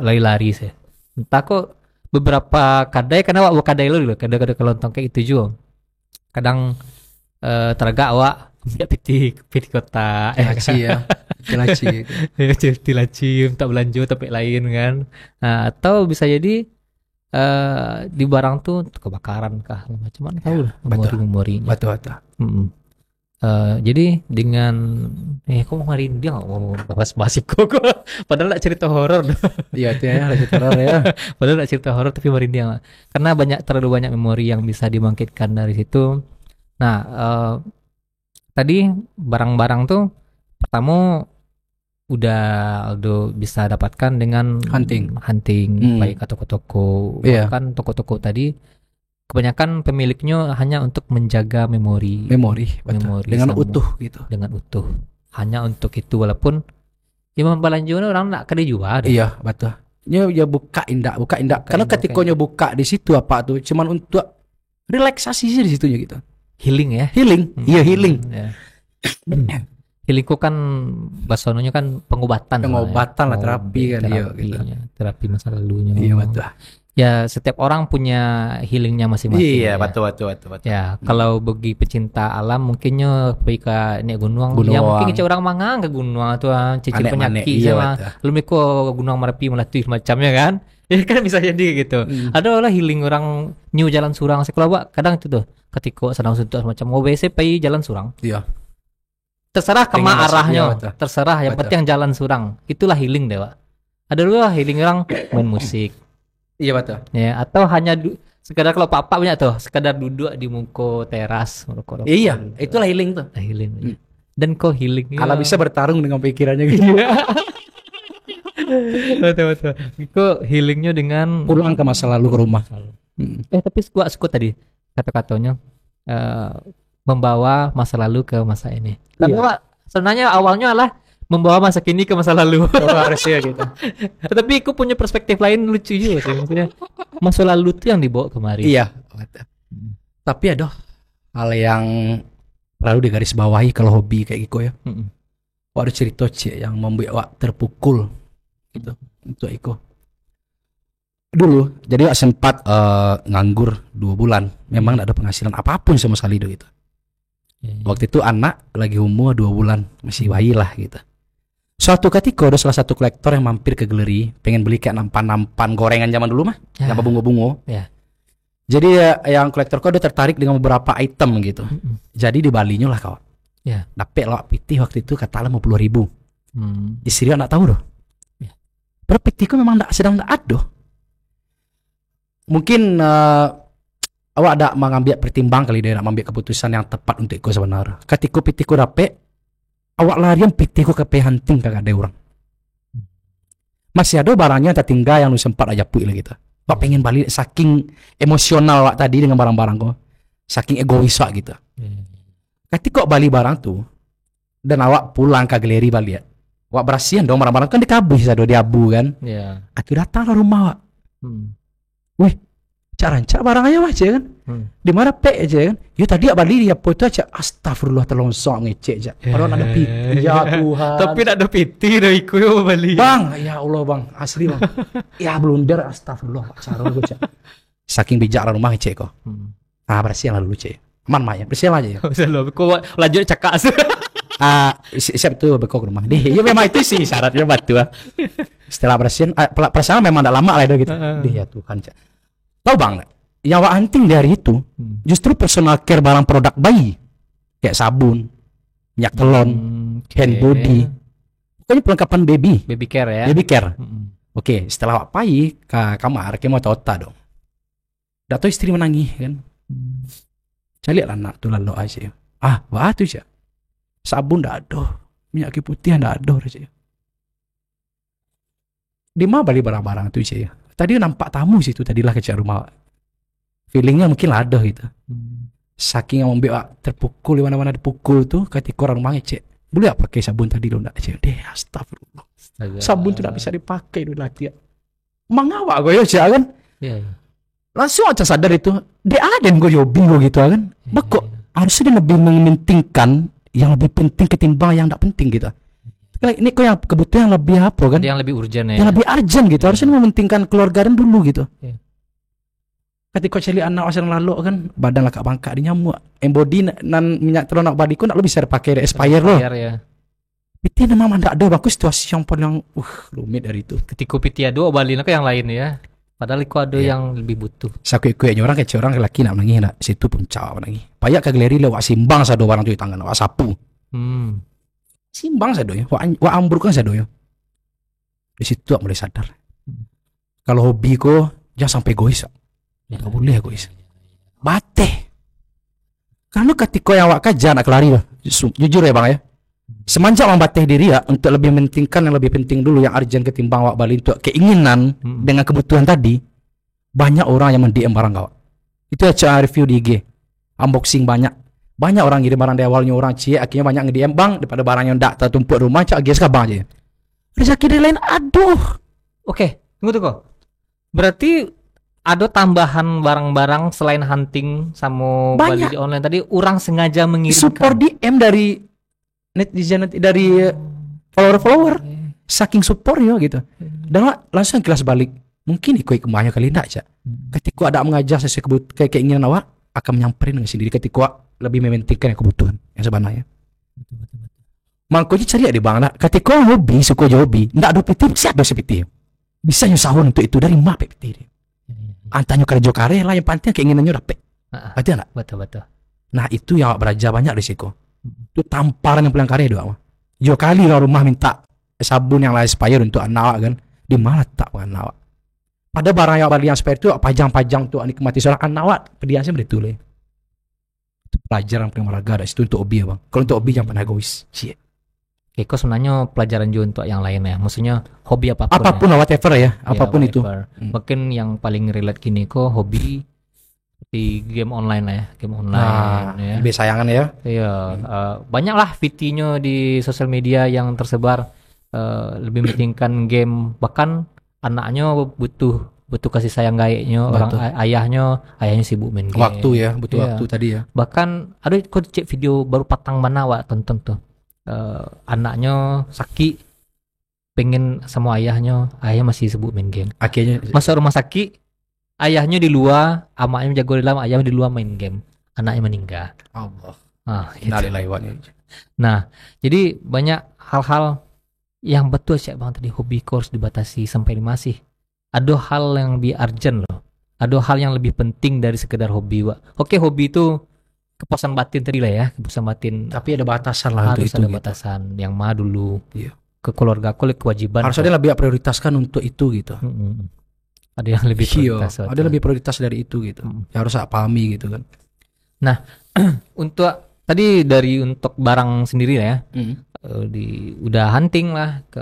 lari-lari sih. Entah kok beberapa kadai karena awak kadai lo dulu, kadang-kadang kelontong kayak itu juga. Kadang teragak awak Ya piti kotak. Tilaci ya. Tilaci. Tilaci tak belanja tapi lain kan. Nah, atau bisa jadi di barang tuh kebakaran kah macam mana tahu lah memori-memorinya. Betul. Jadi dengan kok mau ngariin dia nggak mau bahas kok padahal nak cerita horor. Iya itu ya cerita horor ya. Padahal nak cerita horor tapi merinding karena terlalu banyak memori yang bisa dibangkitkan dari situ. Nah tadi barang-barang tuh pertama udah bisa dapatkan dengan hunting baik ke toko-toko. Bahkan toko-toko tadi kebanyakan pemiliknya hanya untuk menjaga memori dengan utuh gitu. Dengan utuh. Hanya untuk itu walaupun imam balanjuna orang nak kada jual. Iya, betul. Ya buka indak. Karena ketika buka di situ apa tuh cuman untuk relaksasi sih di situnya gitu. Healing ya. Iya, healing. Ya. Healingku kan bahasanya kan pengobatan lah terapi kan dia gitu. Terapi masa lalunya. Iya, betul. Ya setiap orang punya healingnya masing-masing. Iya, betul. Ya kalau bagi pecinta alam mungkinnya pergi ke gunung. Ya mungkin orang mangang ke gunung atau cicil penyakit sama. Belum ke gunung Merapi melatih macamnya kan. Ya kan bisa jadi gitu. Ada lah healing orang new jalan surang. Sekolah kadang itu tuh ketika sedang suntuk macam OBC pergi jalan surang. Iya. Terserah kemana arahnya. Terserah yang penting jalan surang. Itulah healing deh, Pak. Ada juga healing orang main musik. Iya betul. Ya, atau hanya sekedar kalau papa punya tuh, sekedar duduk di muka teras merokok. Iya, itulah healing tuh. Healing. Dan kok healing. Ala bisa bertarung dengan pikirannya gitu. Betul. Kok healingnya dengan pulang ke masa lalu ke rumah. Tapi suka tadi kata-katanya membawa masa lalu ke masa ini. Tapi Pak, sebenarnya awalnya adalah membawa masa kini ke masa lalu. Harusnya gitu. Tapi aku punya perspektif lain lucu juga sih. Maksudnya masa lalu tuh yang dibawa kemari. Iya. Tapi ada hal yang perlu digarisbawahi kalau hobi kayak gitu ya. Ada cerita yang membuat wak terpukul gitu untuk Iko. Dulu jadi sempat nganggur 2 bulan. Memang tidak ada penghasilan apapun sama sekali gitu. Waktu itu anak lagi umur 2 bulan, masih bayi lah gitu. Suatu ketika ada salah satu kolektor yang mampir ke galeri, pengen beli kayak nampan gorengan zaman dulu mah, yang bungo-bungo. Jadi yang kolektor kok udah tertarik dengan beberapa item gitu. Jadi dibalinya lah kawan. Dapet lawak pitih waktu itu katalah 50.000. Istri anak tahu doh. Padahal pitihku memang sedang ada. Mungkin awak ada mengambil pertimbang kali dia nak mengambil keputusan yang tepat untuk ikut sebenarnya. Ketika pitihku dapet, awak larian pitihku ke hunting kagak ada orang. Masih ada barangnya tertinggal yang lu sempat aja pui lah gitu. Awak pengen balik saking emosional awak tadi dengan barang-barang kau. Saking egois awak gitu. Ketika awak balik barang tuh dan awak pulang ke galeri balik. Awak berasihan dong barang-barang kan dikabus ada di abu kan. Aku datang ke rumah awak. Wih, rancak barang aja aja kan. Di mana pek aja kan. Ya tadi balik dia foto aja astagfirullah terlongsong ngecek aja. Padahal ada piti. Ya Tuhan. Tapi nak ada piti dah ikut balik. Bang, ya Allah bang, asli bang. Ya blunder astagfirullah cara gue cak. Saking bijak lah rumah ngecek kok. Bersih lah dulu cek. Aman mah ya, bersih aja ya. Selalu kau lanjut cakap. Siap tuh bekok rumah. Ya memang itu sih syaratnya batu. Setelah bersih, perasaan memang tidak lama lah itu gitu. Ya Tuhan cak. Tahu bang, yang awak hunting dari itu justru personal care barang produk bayi kayak sabun, minyak telon, hand body, pokoknya perlengkapan baby care ya. Baby care. Oke, setelah awak pergi ke kamar, kamu mau tota dong. Dah tahu istri menangis kan? Cari lah anak tuh lalu aja. Wah tu aja. Sabun dah ada, minyak putih dah ada aja. Di mana balik barang-barang tu aja. Tadi nampak tamu situ tadilah ke rumah. Feelingnya mungkin ada gitu. Saking yang membuat terpukul di mana-mana dipukul tuh ketika orang rumah ngecek. Boleh apa pakai sabun tadi lo ndak cek. Astagfirullah. Sabun tuh ndak bisa dipakai dulu lagi. Mengawak gue ya kan? Langsung aja sadar itu. Dia ada yang gue bingung gitu kan? Kok harusnya dia lebih mementingkan yang lebih penting ketimbang yang ndak penting gitu. Ini kok yang kebutuhan yang lebih apa kan? Yang lebih urgent ya. Yang lebih urgent gitu. Harusnya mementingkan keluarga dan dulu gitu. Ketika celi anak asal lalu kan badan lakak bangkak di nyamuk. Embody nan minyak telur nak body ku nak lu bisa pakai expired lo. Ya. Piti nama ndak ada baku situasi yang paling rumit dari itu. Ketika piti ada balina ke yang lain ya. Padahal iku ada yang lebih butuh. Sakit-kuetnya orang kecil orang laki nak menangi nak situ puncak menangi. Payak ke galeri lewat simbang sado barang tu di tangan wak sapu. Simbang sado ya. Wak ambruk kan sado ya. Di situ aku mulai sadar. Kalau hobi ko jangan sampai egois. Gak boleh egois. Bate. Karena ketika yang awak kajar nak kelari lah. Jujur ya bang ya. Semenjak orang bateh diri ya untuk lebih mementingkan yang lebih penting dulu yang urgent ketimbang awak balik untuk keinginan dengan kebutuhan tadi. Banyak orang yang mendiem barang awak. Itu aja review di IG. Unboxing banyak. Banyak orang ngirim barang dari awalnya orang cie akhirnya banyak nge-DM bang daripada barang yang tak tertumpuk rumah cak GSK bang aja. Rezeki dari lain aduh. Oke, tunggu. Berarti ada tambahan barang-barang selain hunting sama beli di online tadi orang sengaja mengirimkan support DM dari netizen dari follower saking supportnya gitu. Dan langsung kelas balik. Mungkin ikut banyak kali enggak aja. Ketika ada mengajar sesuai keinginan awak akan menyamperin dengan sendiri ketika lebih mementingkan kebutuhan yang sebenarnya. Makanya cari ada bang nak. Ketika hobi suka hobi, enggak ada PT, siapa ada PT. Bisa nyusahun untuk itu dari mak PT dia. Antanya kerja karya lah yang penting keinginannya dapet. Betul enggak? Betul. Nah itu yang awak belajar banyak risiko. Itu tamparan yang pulang karya doang. Jo kali lah rumah minta sabun yang lain expired untuk anak kan, di malah tak bukan anak. Pada barang yang beli yang expired itu pajang-pajang tuh nikmati seorang anak pediasnya betul. Itu pelajaran paling berharga dari situ untuk hobi bang. Kalau untuk hobi jangan pernah egois. Cie. Oke, kok sebenarnya pelajaran juga untuk yang lain ya. Maksudnya hobi apapun ya. Whatever ya, apapun itu. Mungkin yang paling relate gini kok hobi di game online lah ya, game online ya. Lebih sayangan ya. Iya, banyak lah VT-nya di sosial media yang tersebar lebih mementingkan game, bahkan anaknya butuh kasih sayang gayanya, orang ayahnya sibuk main game. Waktu ya, butuh waktu tadi ya. Bahkan ada kok cek video baru patang mana wak tonton tuh. Anaknya sakit pengen sama ayahnya masih sibuk main game. Akhirnya masuk rumah sakit, ayahnya di luar, amaknya menjaga di dalam, ayahnya di luar main game, anaknya meninggal. Allah. Gitu. Nah, jadi banyak hal-hal yang betul sih bang tadi, hobi harus dibatasi sampai masih ada hal yang lebih urgent loh, ada hal yang lebih penting dari sekedar hobi Wak. Oke, hobi itu kepuasan batin tadi lah ya, kepuasan batin. Tapi ada batasan lah harus untuk ada itu. Batasan yang mah dulu. Iya. Ke keluarga aku kewajiban. Harus ada lebih prioritaskan untuk itu gitu. Ada yang lebih prioritas. Ada lebih prioritas dari itu gitu. Ya, harus pahami gitu kan. Nah, untuk tadi untuk barang sendiri ya. Udah hunting lah ke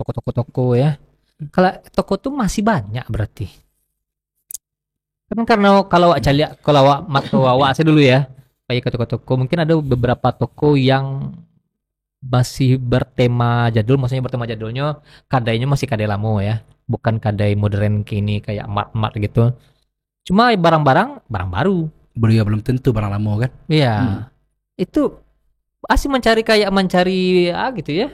toko-toko ya. Kalau toko tuh masih banyak berarti. Kan karena kalau awak saya dulu ya. Kayak ke toko-toko, mungkin ada beberapa toko yang masih bertema jadul, maksudnya bertema jadulnya kadainya masih kadai lama ya, bukan kadai modern kini kayak mart gitu. Cuma barang-barang baru. Belum tentu barang lama kan? Iya. Itu asli mencari gitu ya.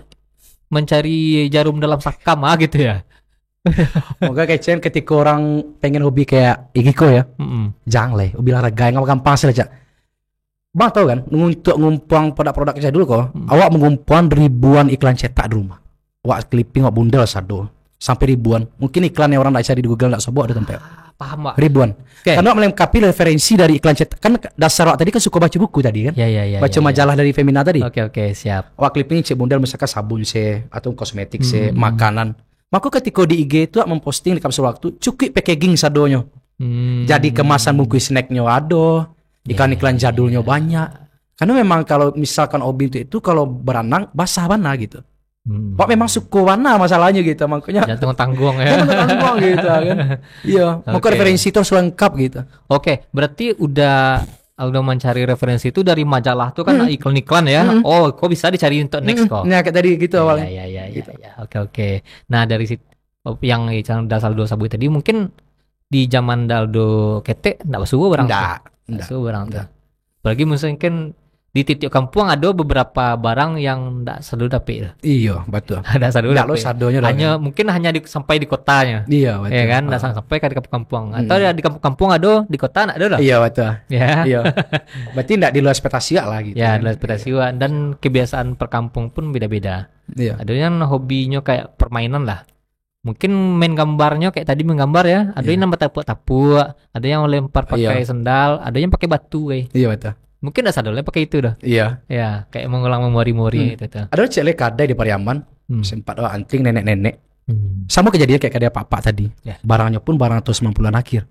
Mencari jarum dalam sakam gitu ya. Moga kecen ketika orang pengen hobi kayak Igiko ya. Jangan lah, hobi olahraga yang gampang saja. Bang tahu kan, untuk ngumpang produk-produk jadul kok, awak mengumpang ribuan iklan cetak di rumah. Awak clipping, awak bundel sado sampai ribuan. Mungkin iklan yang orang nak cari di Google nak sobok ada tempat. Paham Pak? Ribuan. Okay. Karena melengkapi referensi dari iklan cetak. Kan dasar awak tadi kan suka baca buku tadi kan? Ya. Baca majalah dari Femina tadi. Oke, siap. Awak clipping cek bundel misalkan sabun atau kosmetik makanan. Maka ketika di IG itu awak memposting di kapsul waktu cukup packaging sadonya. Jadi kemasan bungkus snacknya ada. Iklan-iklan jadulnya banyak. Karena memang kalau misalkan hobi itu kalau berenang basah mana gitu. Pak memang suku warna masalahnya gitu, makanya jangan tanggung ya. Jangan tanggung gitu kan. Iya, maka referensi itu harus lengkap gitu. Oke, berarti udah mencari referensi itu dari majalah tuh kan iklan-iklan ya. Oh, kok bisa dicari untuk next kok. Nah, kayak tadi gitu awalnya. Ya. Oke. Nah, dari situ yang Dalsaldo Sabu tadi mungkin di zaman Daldo Kete enggak basuh barang. Enggak. Barang tuh. Apalagi mungkin di titik kampung ada beberapa barang yang ndak selalu dapet. Iya, betul. Ada selalu Ndak lo dapet. sadonya Mungkin hanya sampai di kotanya. Iya, betul. Ya kan, ndak sampai ke kampung. Atau di kampung ada, di kota ndak ada lah. Iya, betul. Ya. Iya. Berarti ndak di luar ekspektasi lah gitu. Ya, adalah ekspektasi dan kebiasaan perkampung pun beda-beda. Iya. Ada yang hobinya kayak permainan lah. Mungkin main gambarnya kayak tadi menggambar ya. Ada yang nambah tapuk-tapuk, ada yang lempar pakai sendal, ada yang pakai batu Iya, betul. Mungkin dah sadolnya pakai itu dah. Iya. Ya, kayak mengulang memori-memori itu tuh. Ada cek kadai di Pariaman, sempat anting nenek-nenek. Hmm. Sama kejadian kayak kadai papa tadi. Ya. Barangnya pun barang tahun 90-an akhir.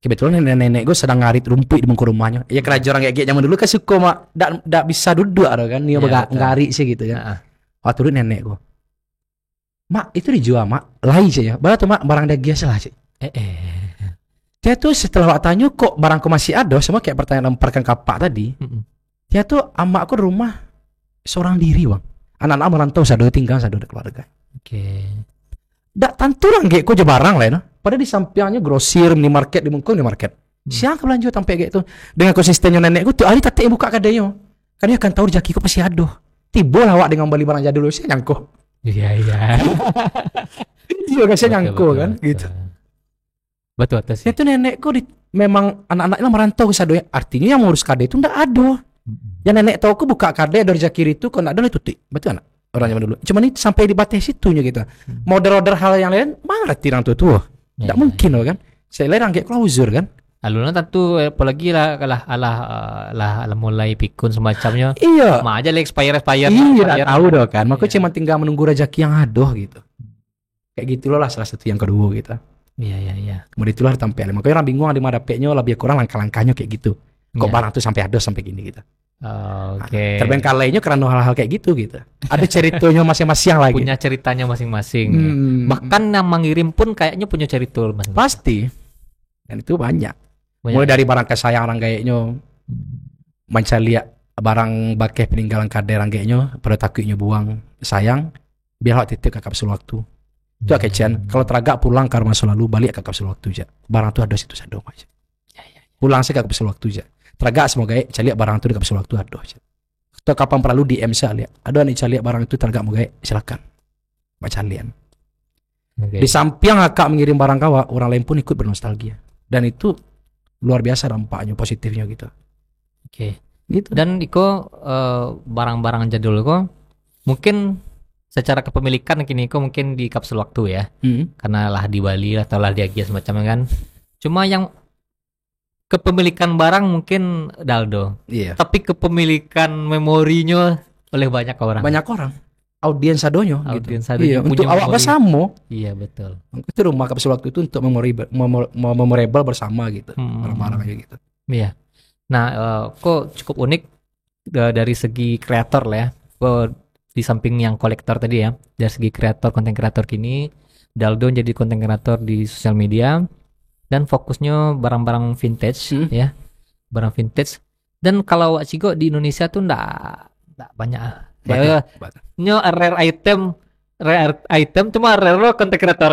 Kebetulan nenek-nenek gue sedang ngarit rumput di bengkok rumahnya. Ya kerajaan kayak zaman dulu kan suka mak ndak bisa duduk ada kan. Dia ngarit sih gitu ya. Waktu dulu nenek gue. Mak, itu dijual mak. Lai sih ya. Barang tuh mak barang dagias lah sih. Dia tuh setelah tanya kok barangku masih ada, sama kayak pertanyaan lemparkan kapak tadi. Dia tuh amakku di rumah seorang diri bang. Anak-anak merantau sado tinggal sado keluarga. Oke. Dak tanturan kayak kok barang lah ya. Padahal di sampingnya grosir, minimarket, di Mungkung minimarket. Siang kebelanjut sampai kayak itu. Dengan konsistennya nenekku tuh hari kata buka kadenya. Kan dia akan tahu rezeki kok pasti ada. Tiba lawak dengan beli barang jadul saya nyangko. Iya. Iya kan saya nyangko kan gitu. Betul sih. Itu nenekku memang anak-anaknya merantau ke Sadoya. Artinya yang ngurus kade itu ndak ada. Yang nenek tahu aku buka kade ada rezeki itu kok ndak ada tutik. Betul anak? Orang zaman dulu. Cuman itu sampai di batas situnya gitu. Mau order hal yang lain, mana tirang tuh. Ndak mungkin loh kan. Saya lerang kayak klausur kan. Aluna tentu apalagi lah mulai pikun semacamnya. Iya. Ma aja lah expired. Iya, ndak tahu doh kan. Makanya cuma tinggal menunggu rezeki yang ada gitu. Kayak gitu loh lah salah satu yang kedua gitu. Iya. Kemudian itulah tampil. Makanya orang bingung di mana dapetnya lebih kurang langkah-langkahnya kayak gitu. Kok barang tuh sampai ada sampai gini gitu. Oke. Terbengkalainya karena hal-hal kayak gitu. Ada ceritanya masing-masing lagi. Punya ceritanya masing-masing. Bahkan yang mengirim pun kayaknya punya cerita masing-masing. Pasti. Dan itu banyak. Mulai dari barang kesayangan orang kayaknya. Mencari barang bakeh peninggalan kader orang kayaknya. Pada takutnya buang. Sayang. Biar hak titik ke kapsul waktu. Itu kecian. Kalau teragak pulang ke masa lalu balik ke kapsul waktu aja. Barang tuh ada situ sadom aja. Pulang sih ke kapsul waktu aja. Teragak semoga cari barang itu di kapsul waktu ada aja. Atau kapan perlu DM saya lihat. Ada nih cari barang itu teragak moga silakan. Baca lian. Di samping akak mengirim barang kawa, orang lain pun ikut bernostalgia. Dan itu luar biasa dampaknya positifnya gitu. Oke. Gitu. Dan Iko barang-barang jadul kok mungkin secara kepemilikan kini kok mungkin di kapsul waktu ya. Karena lah di Bali atau lah di Agia semacamnya kan. Cuma yang kepemilikan barang mungkin Daldo. Iya. Tapi kepemilikan memorinya oleh banyak orang. Banyak orang. Audiens sadonyo gitu. Iya, untuk awak bersama. Iya, betul. Itu rumah kapsul waktu itu untuk memorable bersama gitu. Barang-barang kayak gitu. Iya. Nah, kok cukup unik dari segi kreator lah ya. Kok di samping yang kolektor tadi ya, dari segi kreator, konten kreator kini, Daldo jadi konten kreator di sosial media dan fokusnya barang-barang vintage ya, barang vintage. Dan kalau Cigo di Indonesia tuh ndak banyak. Nyo rare item cuma rare konten kreator.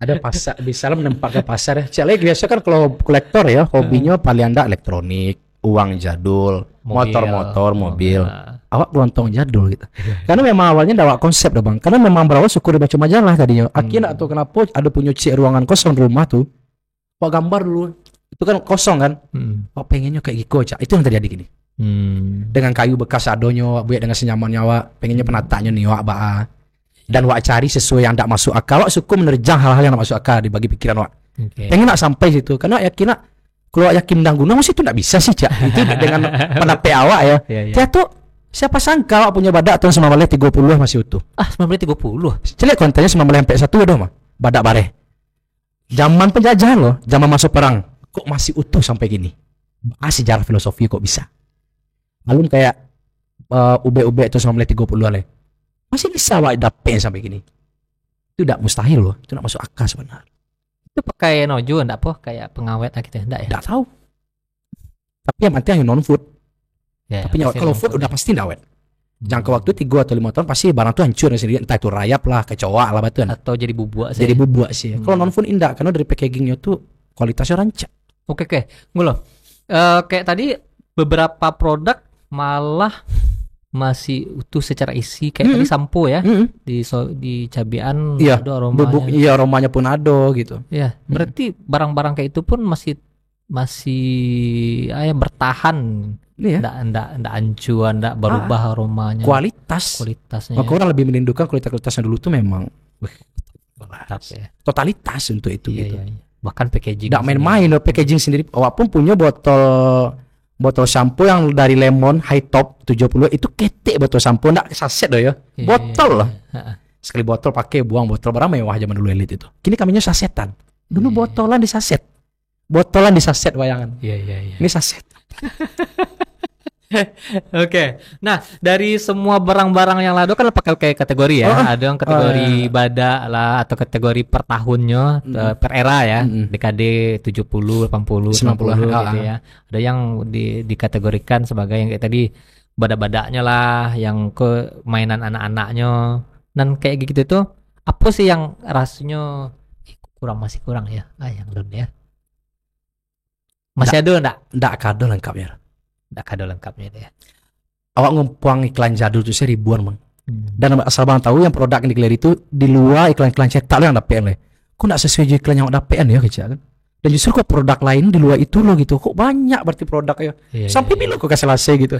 Ada pasar bisa menempat ke pasar. Cale biasa kan kalau kolektor ya, hobinya paling anda elektronik, uang jadul, motor-motor, mobil. Awak berontong jadul gitu. Karena memang awalnya awak konsep dah bang. Karena memang berawal syukur dibaca majalah tadinya. Akhirnya atau kenapa ada punya cek ruangan kosong di rumah tuh. Awak gambar dulu. Itu kan kosong kan. Awak pengennya kayak gitu aja. Itu yang terjadi gini. Dengan kayu bekas adonyo, buat dengan senyamannya awak pengennya penataannya nih awak baa. Dan awak cari sesuai yang tak masuk akal. Awak suka menerjang hal-hal yang tak masuk akal dibagi pikiran awak. Pengen nak sampai situ. Karena yakin nak kalau yakin dan guna mesti itu tak bisa sih cak. Itu dengan penape awak ya. Dia tuh siapa sangka awak punya badak tahun 1930 masih utuh. 1930. Celek kontennya 1941 udah mah. Badak bare. Zaman penjajahan loh, zaman masuk perang. Kok masih utuh sampai gini? Sejarah filosofi kok bisa. Malum kayak ube-ube itu 1930 le. Masih bisa awak dapet sampai gini. Itu tidak mustahil loh, itu tidak masuk akal sebenarnya. Itu pakai nojo enggak apa kayak pengawet gitu enggak ya? Enggak tahu. Tapi yang penting yang non food. Ya, tapi kalau food udah pasti enggak awet. Jangka waktu 3 atau 5 tahun pasti barang tuh hancur sendiri, entah itu rayap lah, kecoa lah batuan. Atau jadi bubuk sih. Jadi bubuk sih. Kalau non food indah karena dari packagingnya tuh kualitasnya rancak. Oke. Ngulo. Kayak tadi beberapa produk malah masih utuh secara isi kayak tadi sampo ya. Di cabean Iya, ada bubuk, aromanya. iya aromanya pun ada gitu. Ya, berarti barang-barang kayak itu pun masih bertahan. Iya. Ndak ancuan, ndak berubah aromanya. Kualitasnya. Maka orang lebih menindukkan kualitasnya dulu tuh memang Tetap ya. totalitas untuk itu Iya, gitu. iya, iya. Bahkan packaging. Nggak main-main loh packaging sendiri. Awak pun punya botol shampoo yang dari lemon high top 70 itu ketek botol shampoo ndak saset doh ya. Iya, Botol iya, lah. iya. Sekali botol pakai buang botol barang mewah zaman dulu elit itu. Kini kaminya sasetan. Dulu Iya. botolan di saset. Botolan di saset bayangan. Iya, iya, iya. Ini saset. Oke. Nah, dari semua barang-barang yang lado kan pakai kategori ya. Ada yang kategori badak lah atau kategori per tahunnya, per era ya. Dekade 70, 80, 90 gitu ya. Ada yang dikategorikan sebagai yang kayak tadi badak-badaknya lah, yang ke mainan anak-anaknya. Dan kayak gitu tuh apa sih yang rasanya masih kurang ya? Yang belum ya. Masih ada enggak? Ndak kado lengkapnya. Nggak kado lengkapnya deh. Awak ngumpuang iklan jadul tuh ribuan bang. Dan asal bang tahu yang produk yang digelar itu di luar iklan-iklan cetak lo yang dapet le. Kok nggak sesuai iklan yang dapetan ya kecil kan? Dan justru kok produk lain di luar itu lo gitu. Kok banyak berarti produknya. Iya, Sampai bila kok kasih lase gitu.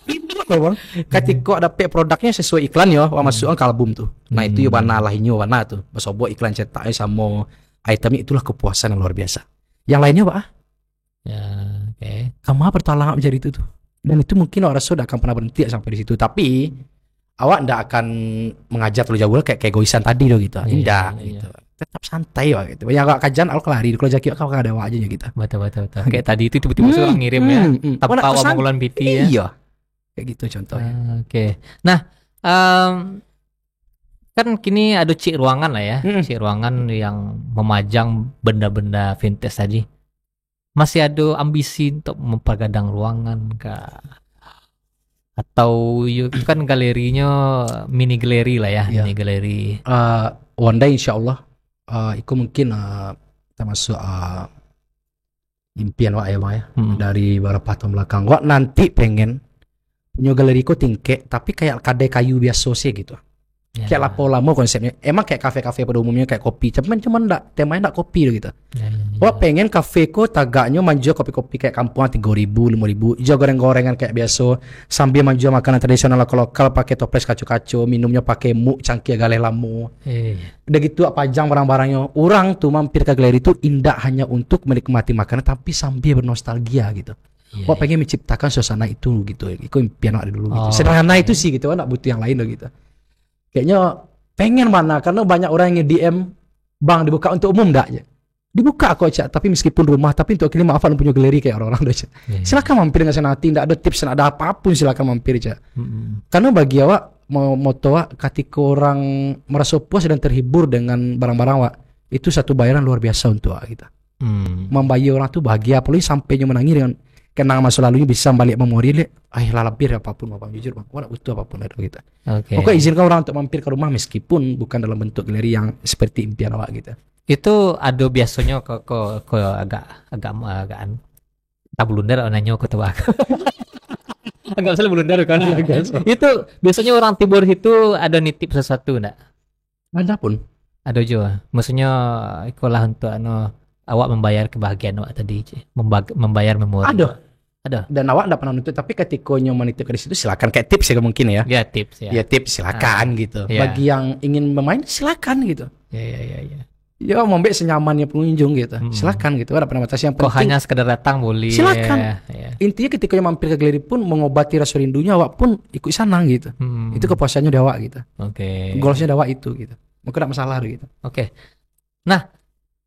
Itu loh bang. Ketika dapet produknya sesuai iklan ya, wah masukkan ke album tuh. Nah itu ya warna lahnya warna tuh. Basobo iklan cetaknya sama itemnya itulah kepuasan yang luar biasa. Yang lainnya pak? Ya, oke. Kamu bertalang menjadi itu tuh. Dan itu mungkin orang sudah akan pernah berhenti sampai di situ. Tapi awak ndak akan mengajar terlalu jauh kayak egoisan tadi loh gitu. Indah gitu. Tetap santai wah gitu. Yang agak kajian awak lari kalau jaki awak ada awak aja gitu. Betul. Kayak tadi itu tiba-tiba orang ngirim ya. Tanpa awak mengulan PT ya. Iya. Kayak gitu contohnya. Oke. Nah, kan kini ada cik ruangan lah ya. Cik ruangan yang memajang benda-benda vintage tadi. Masih ada ambisi untuk mempergadang ruangan kah? Atau kan galerinya mini galeri lah ya, mini galeri. One day insya Allah itu mungkin termasuk impian wak ya bang ya. Dari beberapa tahun belakang wak nanti pengen punya galeriku tingkek tapi kayak kedai kayu biasa sih gitu. Kayak lapo lama konsepnya. Emang kayak kafe-kafe pada umumnya kayak kopi. Cuman enggak, temanya enggak kopi gitu. Wah pengen kafe ko tagaknya manja kopi-kopi kayak kampungan 3.000, 5.000. Hijau goreng-gorengan kayak biasa. Sambil manja makanan tradisional lokal pakai toples kacu-kacu. Minumnya pakai muk cangkir galeh lamu. Udah gitu pajang barang-barangnya. Orang tuh mampir ke galeri itu indah hanya untuk menikmati makanan tapi sambil bernostalgia gitu. Wah pengen menciptakan suasana itu gitu. Itu impian dari dulu gitu. Sederhana itu sih gitu. Enggak butuh yang lain loh gitu. Kayaknya pengen mana karena banyak orang yang DM bang dibuka untuk umum enggak ya dibuka kok cak tapi meskipun rumah tapi untuk kini maaf punya galeri kayak orang-orang doh cak silakan mampir dengan senati enggak ada tips enggak ada apapun silakan mampir cak karena bagi awak mau moto awak ketika orang merasa puas dan terhibur dengan barang-barang awak itu satu bayaran luar biasa untuk awak kita membayar orang tuh bahagia apalagi sampainya menangis dengan kenang masa lalunya bisa balik memori lebih apapun bapak jujur bang wala butuh apapun ada kita. Oke izinkan orang untuk mampir ke rumah meskipun bukan dalam bentuk galeri yang seperti impian awak gitu. Itu ada biasanya ke agak tak blunder nanya ke tuak. Enggak usah blunder kan. Itu biasanya orang timur itu ada nitip sesuatu enggak? Ada pun. Ada juga. Maksudnya ikulah untuk awak membayar kebahagiaan awak tadi, membayar memori. Ada. Dan awak enggak pernah nuntut tapi ketika nyoman itu ke situ silakan kayak tips ya mungkin ya. Ya tips ya. Ya tips silakan gitu. Bagi yang ingin bermain silakan gitu. Ya. Ya mau mbak senyamannya pengunjung gitu. Silakan gitu. Ada pernah batasi yang penting. Kok hanya sekedar datang boleh. Silakan. Intinya ketika mampir ke galeri pun mengobati rasa rindunya awak pun ikut senang gitu. Itu kepuasannya dari awak gitu. Goalsnya dari awak itu gitu. Mungkin tidak masalah gitu. Nah,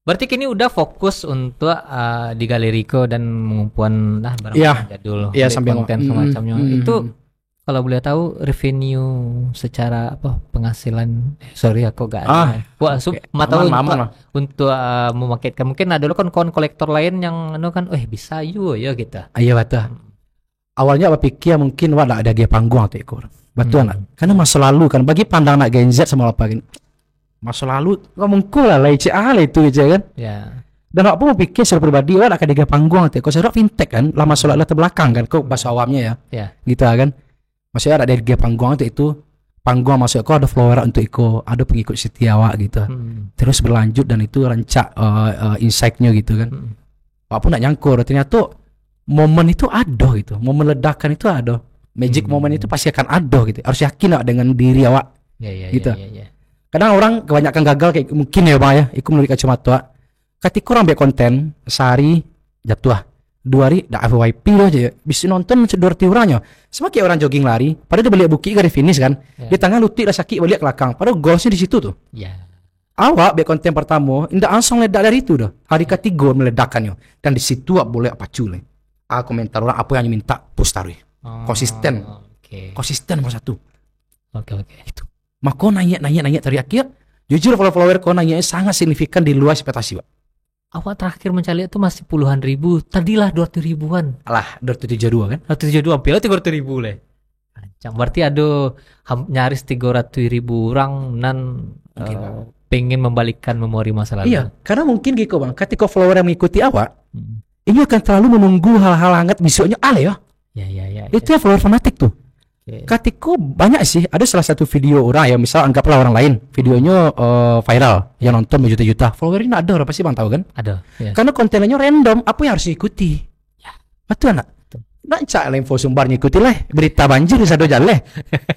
berarti kini udah fokus untuk di galeriko dan mengumpulkan barang jadul, sambil konten semacamnya. Itu kalau boleh tahu revenue secara penghasilan aku gak ada. Untuk memarketkan mungkin ada kan kawan kolektor lain yang kan bisa ya kita. Iya betul. Awalnya apa pikir mungkin ada gaya panggung atau ekor. Betul kan? Karena masa lalu kan bagi pandang anak Gen Z sama apa gini. Masa lalu ngomong lah itu aja kan. Dan awak pun mau pikir secara pribadi, awak akan diga panggung nanti. Kau secara fintech kan, lama solat latar belakang kan, kau bahasa awamnya ya, Ya. gitu kan. Maksudnya ada diga panggung nanti itu, panggung maksudnya kau ada follower untuk iko, ada pengikut setia awak gitu. Terus berlanjut dan itu rancak insight-nya gitu kan. Awak pun nak nyangkur, ternyata momen itu ada gitu, momen ledakan itu ada, magic momen itu pasti akan ada gitu. Harus yakin lah dengan diri awak. Ya, Gitu. ya. Kadang orang kebanyakan gagal kayak mungkin ya bang ya, itu menurut kacamata awak. Ketika orang buat konten sehari jatuh 2 hari dah FYP loh aja, bisa nonton sedorti orangnya. Semakin orang jogging lari, padahal dia balik bukit garis finish kan, Ya. di tangan lutut dah sakit balik ke belakang, padahal goalsnya di situ tuh. Ya. Awak buat konten pertama, indah langsung ledak dari itu dah. Hari ketiga meledakkannya, dan di situ awak boleh apa cule. Komentar orang apa yang minta post taruh. Konsisten. Oke. Konsisten nomor 1. Oke. Itu. Maka nanya dari akhir, jujur follower kau nanya sangat signifikan di luar ekspektasi, Pak. Awak terakhir mencari itu masih puluhan ribu. Tadilah 200 ribuan. Alah, 272 kan? 172 hampir 300 ribu leh. Ancam, berarti ada nyaris 300 ribu orang nan pengen membalikkan memori masa lalu. Iya, karena mungkin gitu bang, ketika follower yang mengikuti awak, Hmm. ini akan terlalu menunggu hal-hal hangat besoknya ya. Ya. Itu ya follower fanatik tuh. Oke. Ketika banyak sih, ada salah satu video orang ya, misal anggaplah orang lain, videonya viral, yang nonton berjuta-juta, followernya ada, orang pasti bang tahu kan? Ada. Ya. Karena kontennya random, apa yang harus diikuti? Betul anak. Nak cak info sumbar ngikuti lah, berita banjir di sado jalan leh.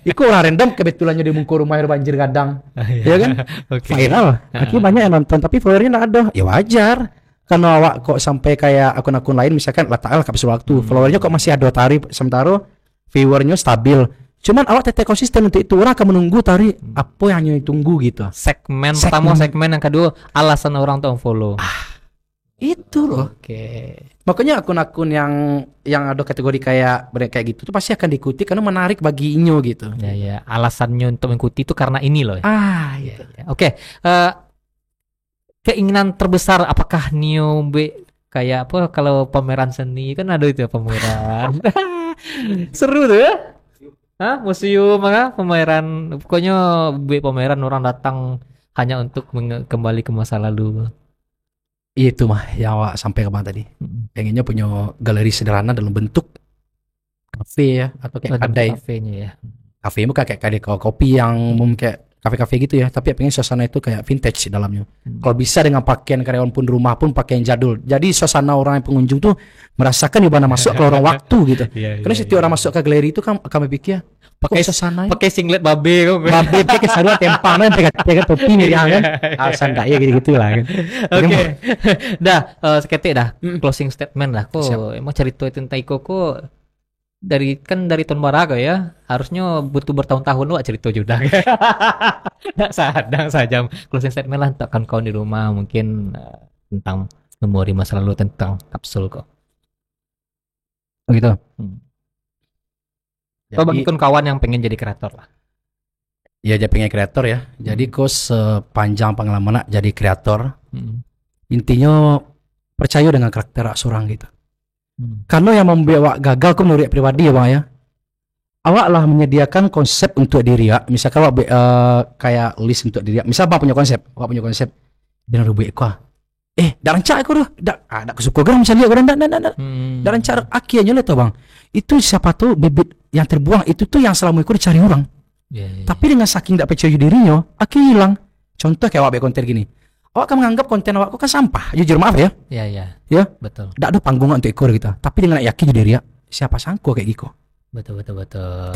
Iku orang random kebetulannya di muka rumah banjir kadang, ya kan? Oke. Viral. Akhirnya banyak yang nonton, tapi followernya nggak ada. Ya wajar. Karena awak kok sampai kayak akun-akun lain, misalkan letaklah kapsul waktu, followernya kok masih ada tarif, sementara viewernya stabil. Cuman awak tetap konsisten untuk itu, orang akan menunggu tarif apa yang ditunggu gitu. Segmen pertama, segmen yang kedua, alasan orang tuh follow. Itu loh. Oke. Makanya akun-akun yang ada kategori kayak gitu tuh pasti akan diikuti karena menarik bagi inyo gitu. Ya. Alasannya untuk mengikuti itu karena ini loh. Gitu. Ya. Oke. Keinginan terbesar apakah Nio kayak apa kalau pameran seni kan ada itu ya, pameran. Seru tuh ya. Hah? Museum pameran. Pokoknya pameran orang datang hanya untuk kembali ke masa lalu. Itu mah yang awak sampai kemana tadi. Pengennya punya galeri sederhana dalam bentuk kafe ya, atau kayak kedai. Kafenya ya. Kafe bukan kayak kedai kopi yang kayak kafe-kafe gitu ya, tapi pengen suasana itu kayak vintage di dalamnya. Kalau bisa dengan pakaian karyawan pun di rumah pun pakaian jadul. Jadi suasana orang yang pengunjung tuh merasakan di mana masuk ke lorong waktu gitu. Karena setiap orang masuk ke galeri itu kan kami pikir pakai suasana Pakai singlet babe kok. babe pakai sarung tempang kan pakai topi miriam kan. Alasan tak ya gitu lah kan. Oke. Dah, seketik dah. Closing statement lah. Kok emang cerita tentang Iko kok dari tahun baraga ya. Harusnya butuh bertahun-tahun lo cerita juga. Sadang saja closing statement lah untuk kawan-kawan di rumah mungkin tentang memori masa lalu tentang kapsul kok. Oh gitu. Kau bagi kawan yang pengen jadi kreator lah. Ya jadi pengen kreator ya. Jadi kok sepanjang pengalaman nak jadi kreator, intinya percaya dengan karakter seorang gitu. Karena yang membuat gagal kok menurut pribadi ya bang ya. Awak lah menyediakan konsep untuk diri ya. Misalkan awak kayak list untuk diri. Misal awak punya konsep, benar buat kau. Dah rancak aku dah. Dah kesuka kan misalnya aku dah. Dah rancak akhirnya lah tuh bang. Itu siapa tuh bibit yang terbuang itu tuh yang selama itu dicari orang. Tapi dengan saking tidak percaya dirinya, akhirnya hilang. Contoh kayak awak buat konten gini. Awak akan menganggap konten awak kan sampah. Jujur maaf ya. Ya. Betul. Tidak ada panggungan untuk ikut kita. Tapi dengan yakin diri ya, siapa sangko kayak gitu. Betul.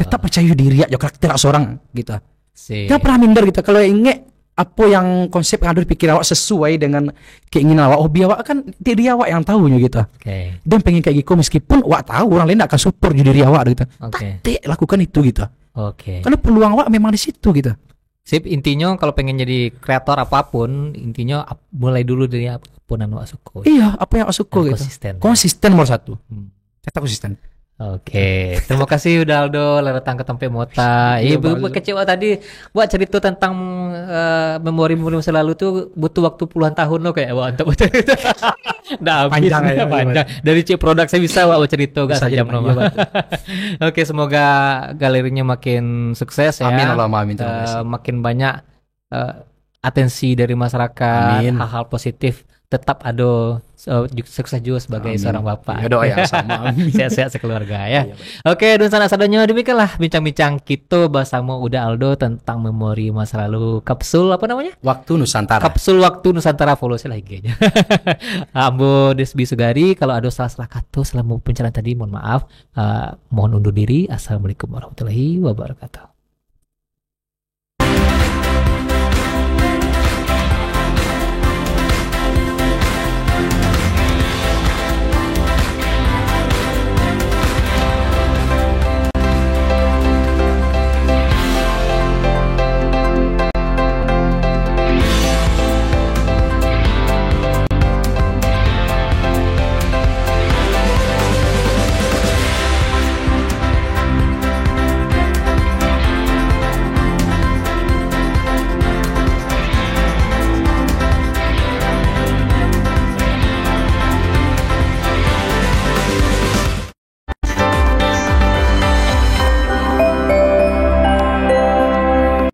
Tetap percaya diri ya karakter seorang gitu. Si. Jangan pernah minder gitu. Kalau ingat apa yang konsep yang ada di pikir awak sesuai dengan keinginan awak, hobi awak kan diri awak yang tahunya gitu. Oke. Dan pengen kayak gitu meskipun awak tahu orang lain akan support diri awak gitu. Oke. Tapi lakukan itu gitu. Oke. Karena peluang awak memang di situ gitu. Sip, intinya kalau pengen jadi kreator apapun, intinya mulai dulu dari apapun yang awak suka. Iya, apa yang awak suka gitu. Konsisten nomor 1. Tetap konsisten. Oke, terima kasih udah Aldo datang ke tempat Mota. Ibu kecewa tadi buat cerita tentang memori masa lalu tuh butuh waktu puluhan tahun loh kayak untuk cerita. Nah, panjang. Dari C produk saya bisa buat cerita gak sejam loh. Oke, semoga galerinya makin sukses ya. Amin Allah amin. Makin banyak atensi dari masyarakat, hal-hal positif tetap ada sukses juga sebagai seorang bapak. Ya doa ya sama. Sehat-sehat sekeluarga ya. Oke, Dun Sanak Sadonyo, demikianlah bincang-bincang kita bersama Uda Aldo tentang memori masa lalu kapsul apa namanya? Waktu Nusantara. Kapsul Waktu Nusantara, follow saya lah IG-nya. Ambo Desbi Sugari, kalau ada salah-salah kata selama pencerahan tadi mohon maaf. Mohon undur diri. Assalamualaikum warahmatullahi wabarakatuh.